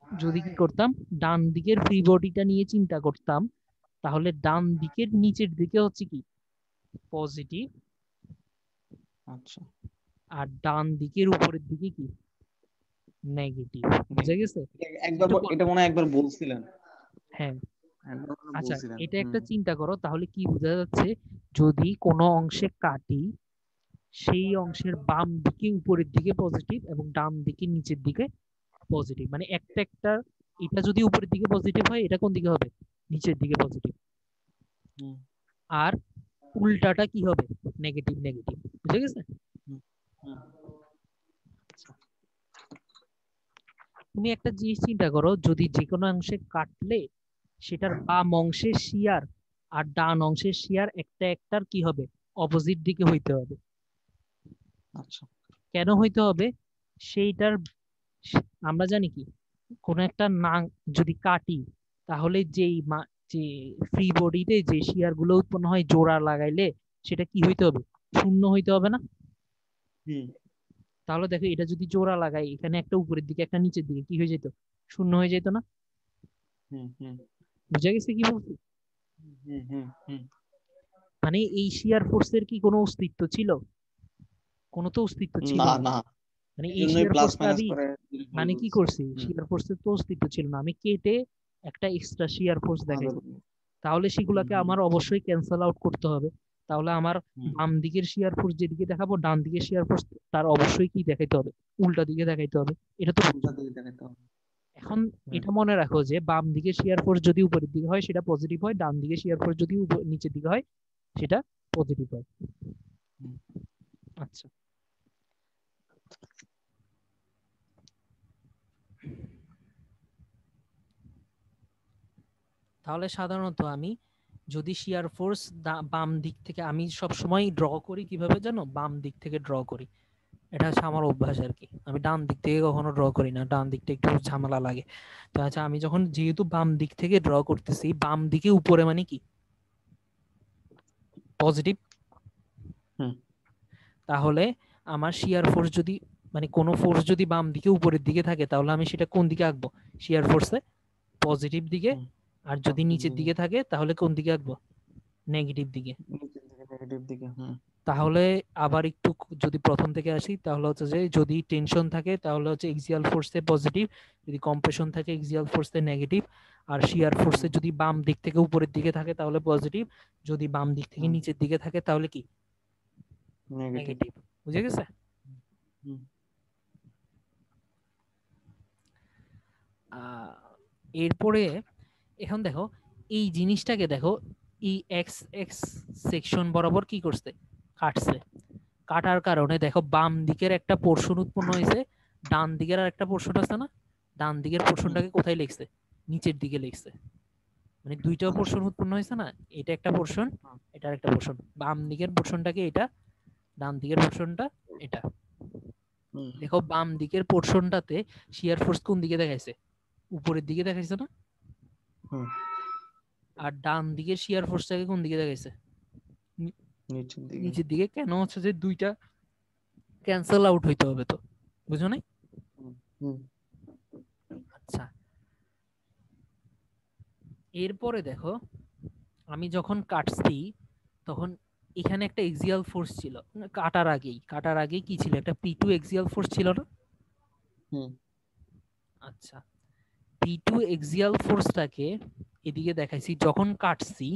যদি কি করতাম, ডান দিকের ফ্রি বডিটা নিয়ে চিন্তা করতাম, তাহলে ডান দিকের নিচের দিকে হচ্ছে কি? পজিটিভ। আচ্ছা। আর ডান দিকের উপরের দিকে কি? নেগেটিভ। বুঝা নেগেটিভ। গেছে? একবার একটু এটা মনে হয় একবার বলছিলেন। হ্যাঁ। একবার মনে হয় আচ্ছা, বলছিলেন। এটা হুম। একটা চিন্তা করো, তাহলে কি বোঝা যাচ্ছে? যদি কোনো অংশে কাটি, সেই অংশের বাম দিকে উপরের দিকে পজিটিভ এবং ডান দিকে নিচের দিকে পজিটিভ, মানে একটা একটা, এটা যদি উপরের দিকে পজিটিভ হয় এটা কোন দিকে হবে? নিচের দিকে পজিটিভ। হুম, আর উল্টাটা কি হবে, নেগেটিভ নেগেটিভ। বুঝে গেছে? হুম, হুম, তুমি একটা জিনিস চিন্তা করো, যদি যে কোনো অংশে কাটলে সেটার বাম অংশের শিয়ার আর ডান অংশের শিয়ার একটা একটার কি হবে, অপোজিট দিকে হইতে হবে। আচ্ছা। কেন হইতে হবে সেইটার, আমরা জানি কি, কোন একটা নাং যদি কাটি, তাহলে যে ফ্রি বডিতে যে শিয়ার গুলো উৎপন্ন হয় জোড়া লাগাইলে সেটা কি হইতে হবে, শূন্য হইতে হবে না? হুম, তাহলে দেখো এটা যদি জোড়া লাগাই, এখানে একটা উপরের দিকে একটা নিচের দিকে, কি হয়ে যেত, শূন্য হয়ে যেত না? হুম, হুম, বুঝা গেছে কি বলছি? হুম, হুম, হুম। মানে এই শিয়ার ফোর্সের কি কোনো অস্তিত্ব ছিল? কোনো তো অস্তিত্ব ছিল না, না। না, মানে এই এই জন্যই শিয়ার প্লাস ফোর্সটা মাইনাস আমি, করে জিনিসগুলো মানে কি বলছি। করছি, হুম, শিয়ার ফোর্সের তো অস্তিত্ব ছিল না, আমি কেটে একটা এক্সট্রা শিয়ার ফোর্স দেখাইছি। হুম, তাহলে হুম, সেগুলোকে হুম, আমার অবশ্যই ক্যান্সেল আউট করতে হবে। তাহলে আমার হুম, বাম দিকের শিয়ার ফোর্স যেদিকে দেখাবো, ডান দিকের শিয়ার ফোর্স তার অবশ্যই কি দেখাইতে হবে, উল্টা দিকে দেখাইতে হবে। এটা তো বুঝছো। উল্টা দিকে দেখাতে হবে। এখন হুম, এটা মনে রাখো যে বাম দিকের শিয়ার ফোর্স যদি উপরের দিকে হয় সেটা পজিটিভ হয়, ডান দিকের শিয়ার ফোর্স যদি নিচের দিকে হয় সেটা পজিটিভ হয়। হুম, আচ্ছা, তাহলে সাধারণত আমি যদি শিয়ার ফোর্স বাম দিক থেকে, আমি সব সময় ড্র করি কিভাবে জানো, বাম দিক থেকে ড্র করি। এটা হচ্ছে আমার অভ্যাস আর কি, আমি ডান দিক থেকে কখনো ড্র করি না, ডান দিকটা একটু ঝামেলা লাগে। তো আচ্ছা, আমি যখন যেহেতু বাম দিক থেকে ড্র করতেছি, বাম দিকে উপরে মানে কি, পজিটিভ। হুম, তাহলে আমার শিয়ার ফোর্স যদি, মানে কোনো ফোর্স যদি বাম দিকে উপরের দিকে থাকে, তাহলে আমি সেটা কোন দিকে আঁকবো, শিয়ার ফোর্সে পজিটিভ দিকে। হুম, আর যদি পজিটিভ নিচের দিকে, দিকে থাকে তাহলে কোন দিকে আঁকবো, নেগেটিভ দিকে। নিচের দিকে, নেগেটিভ দিকে। হুম, তাহলে আবার একটু যদি প্রথম থেকে আসি, তাহলে হচ্ছে যে যদি টেনশন থাকে তাহলে হচ্ছে এক্সিয়াল ফোর্সে পজিটিভ, যদি কম্প্রেশন থাকে এক্সিয়াল ফোর্সে নেগেটিভ। আর শিয়ার ফোর্সে হুম, যদি বাম দিক থেকে উপরের দিকে থাকে তাহলে পজিটিভ, যদি বাম দিক থেকে হুম, নিচের দিকে থাকে তাহলে কি, নেগেটিভ। নেগেটিভ। বুঝে গেছে? হুম, আহ, এরপরে এখন দেখো, এই জিনিসটাকে দেখো, এই এক্স এক্স সেকশন বরাবর কি করছে, কাটছে। কাটার কারণে দেখো বাম দিকের একটা পোর্শন উৎপন্ন হয়েছে, ডান দিকের আর একটা পোর্শন আছে না, ডান দিকের হুম, পোর্শনটাকে কোথায় লিখছে, নিচের দিকে লিখছে। মানে দুইটা আচ্ছা। পোর্শন উৎপন্ন হয়েছে না, এটা একটা পোর্শন, হুম, এটা একটা পোর্শন। বাম দিকের পোর্শনটাকে এটা, ডান দিকের পোর্শনটা এটা। হুম, দেখো বাম দিকের পোর্শনটাতে শিয়ার ফোর্স কোন দিকে দেখাইছে, উপরের দিকে দেখাইছে না? হুম, আর ডান দিকের শিয়ার ফোর্সটাকে কোন দিকে দেখাইছে, নিচের দিকে। নিচের দিকে। কেন হচ্ছে যে দুইটা ক্যান্সেল আউট হইতে হবে তো, বুঝো নাই? হুম, হুম, আচ্ছা, এরপরে দেখো, আমি যখন কাটছি তখন এখানে একটা এক্সিয়াল ফোর্স ছিল, কাটার আগেই কি ছিল, একটা P2 এক্সিয়াল ফোর্স ছিল না? হুম, আচ্ছা, P2 এক্সিয়াল ফোর্সটাকে এদিকে দেখাইছি, যখন কাটছি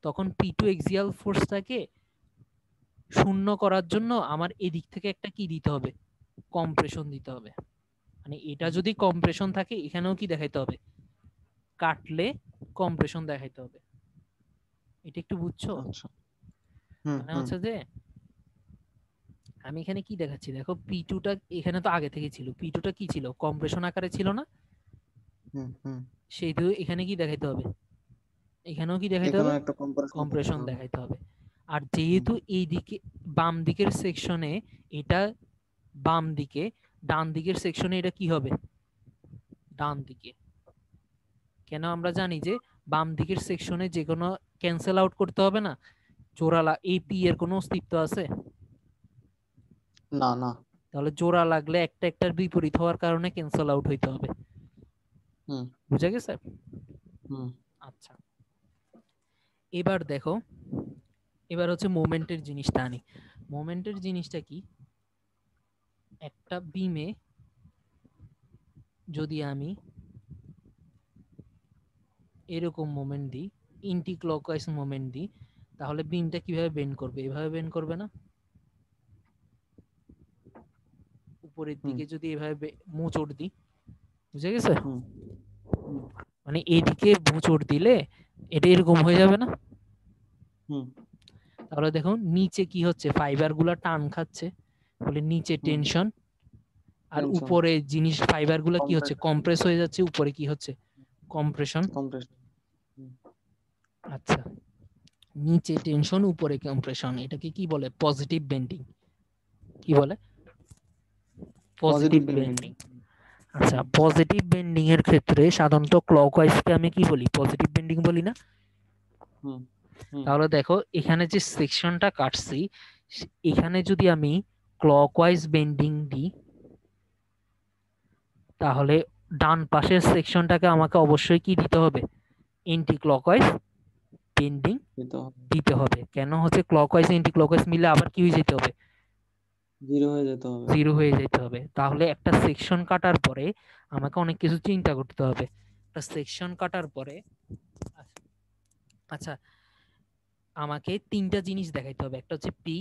তখন P2 এক্সিয়াল ফোর্সটাকে শূন্য করার জন্য আমার এদিক থেকে একটা কি দিতে হবে, কম্প্রেশন দিতে হবে। মানে এটা হুম, যদি কম্প্রেশন থাকে, এখানেও কি দেখাইতে হবে, কাটলে কম্প্রেশন দেখাইতে হবে। এটা একটু বুঝছো? আচ্ছা। হুম, মানে হুম, হচ্ছে যে আমি এখানে কি দেখাচ্ছি দেখো, P2টা এখানে তো আগে থেকে ছিল, P2টা কি ছিল, কম্প্রেশন আকারে ছিল না? হুম, হুম। সেহেতু এখানে কি দেখাইতে হবে, এখানেও কি দেখাইতে হবে, এখানেও একটা কম্পারিজন দেখাতে কম্প্রেশন হবে। দেখাইতে হবে। আর হুম, যেহেতু এই দিকে বাম দিকের সেকশনে এটা বাম দিকে, ডান দিকের সেকশনে এটা কি হবে, ডান দিকে। কেন আমরা জানি যে বাম দিকের সেকশনে যে কোনো ক্যান্সেল আউট করতে হবে না, জোড়া এই পি এর কোনো অস্তিত্ব আছে? না, না। তাহলে জোড়া লাগলে একটা একটার বিপরীত হওয়ার কারণে ক্যান্সেল আউট হইতে হবে। হুম, বুঝা গেছে? হুম, আচ্ছা, এবার দেখো, এবার হচ্ছে মোমেন্টের জিনিসটা আনি। মোমেন্টের জিনিসটা কি, একটা বিমে যদি আমি এরকম মোমেন্ট দিই, ইন্টি ক্লকওয়াইজ মোমেন্ট দিই, তাহলে বিমটা কিভাবে বেন্ড করবে, এভাবে বেন্ড করবে না? উপরের হুম, দিকে যদি এভাবে মোচড় দিই, বুঝে গেছে? হুম, হুম, মানে এদিকে মোচড় দিলে এটা এরকম হয়ে যাবে না? হুম তাহলে দেখো নিচে কি হচ্ছে, ফাইবার গুলা টান খাচ্ছে, বলে নিচে হুম টেনশন, আর টেনশন উপরে জিনিস ফাইবার গুলা কি হচ্ছে, কম্প্রেশন কম্প্রেস হয়ে যাচ্ছে, উপরে কি হচ্ছে, কম্প্রেশন। কম্প্রেশন আচ্ছা, নিচে টেনশন উপরে কম্প্রেশন, এটাকে কি বলে, পজিটিভ বেন্ডিং। কি বলে, পজিটিভ পজিটিভ বেন্ডিং। বেন্ডিং। আচ্ছা, পজিটিভ বেন্ডিং এর ক্ষেত্রে সাধারণত ক্লকওয়াইজ কে আমি কি বলি, পজিটিভ বেন্ডিং বলি না? হুম হুম তাহলে দেখো এখানে যে সেকশনটা কাটছি, এখানে যদি আমি ক্লকওয়াইজ বেন্ডিং দিই, তাহলে ডান পাশের সেকশনটাকে আমাকে অবশ্যই কি দিতে হবে, এন্টি ক্লকওয়াইজ বেন্ডিং দিতে হবে, দিতে হবে। কেন হচ্ছে, ক্লকওয়াইজ এন্টি ক্লকওয়াইজ মিলে আবার কি হয়ে যেতে হবে, জিরো হয়ে যেতে হবে। জিরো হয়ে যেতে হবে। তাহলে একটা সেকশন কাটার পরে আমাকে অনেক কিছু চিন্তা করতে হবে। একটা সেকশন কাটার পরে আচ্ছা, আমাকে তিনটা জিনিস দেখাইতে হবে, একটা হচ্ছে পি,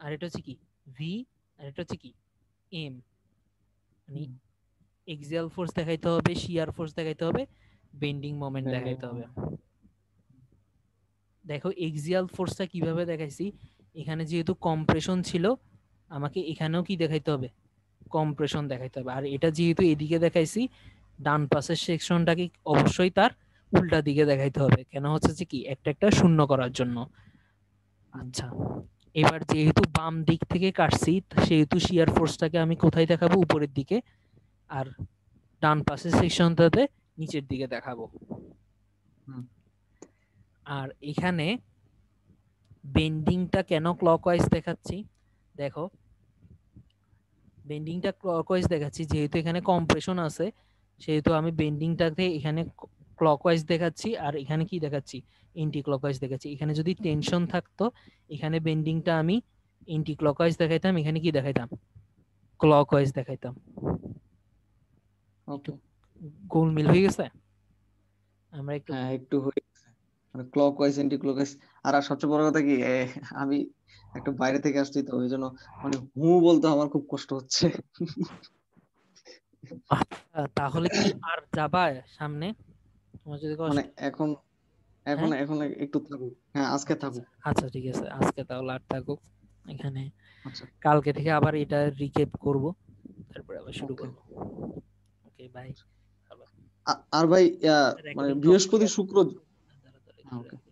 আর এটা হচ্ছে কি ভি, আর এটা হচ্ছে কি এম। মানে হুম, এক্সিয়াল ফোর্স দেখাইতে হবে, শিয়ার ফোর্স দেখাইতে হবে, বেন্ডিং মোমেন্ট বেন্ডিং দেখাইতে হবে। মোমেন্ট। দেখো এক্সিয়াল ফোর্সটা কিভাবে দেখাইছি, এখানে যেহেতু কম্প্রেশন ছিল, আমাকে এখানেও কি দেখাইতে হবে, কম্প্রেশন দেখাইতে হবে। আর এটা যেহেতু এদিকে দেখাইছি, ডান পাশের সেকশনটাকে অবশ্যই তার উল্টা দিকে দেখাইতে হবে। কেন হচ্ছে যে কি, একটা একটা শূন্য করার জন্য। আচ্ছা, এবার যেহেতু বাম দিক থেকে কাটছি, সেহেতু শিয়ার ফোর্সটাকে আমি কোথায় দেখাবো, উপরের দিকে, আর ডান পাশের সেকশনটাতে নিচের দিকে দেখাবো। আর এখানে বেন্ডিংটা কেন ক্লকওয়াইজ দেখাচ্ছি, দেখো বেন্ডিংটা ক্লকওয়াইজ দেখাচ্ছি যেহেতু এখানে কম্প্রেশন আছে, সেহেতু আমি বেন্ডিংটাকে এখানে ক্লকওয়াইজ দেখাচ্ছি, আর এখানে কি দেখাচ্ছি, এন্টি ক্লকওয়াইজ দেখাচ্ছি। এখানে যদি টেনশন থাকতো, এখানে বেন্ডিংটা আমি এন্টি ক্লকওয়াইজ দেখাইতাম, এখানে কি দেখাইতাম, ক্লকওয়াইজ দেখাইতাম। একটু ওকে, গোলমিল হয়ে গেছে, আমরা একটু হ্যাঁ একটু হয়ে গেছে, মানে ক্লকওয়াইজ এন্টি ক্লকওয়াইজ। আর আর সবচেয়ে বড় কথা কি, আমি একটু বাইরে থেকে আসছি তো ওই জন্য মানে বলতে আমার খুব কষ্ট হচ্ছে। তাহলে কি আর যাবা সামনে, তোমার যদি মানে কষ্ট, এখন এখন হ্যাঁ, এখন একটু থাকুক, হ্যাঁ আজকে আচ্ছা আচ্ছা থাকুক। আচ্ছা, ঠিক আছে, আজকে তাহলে আর থাকুক এখানে, আচ্ছা, কালকে থেকে আবার এটা রিক্যাপ করব, তারপরে আবার শুরু ওকে। করব। Okay bye. আর ভাই মানে রেকর্ডিংটা অফ করে বৃহস্পতি শুক্র, তাড়াতাড়ি হ্যাঁ করে ওকে।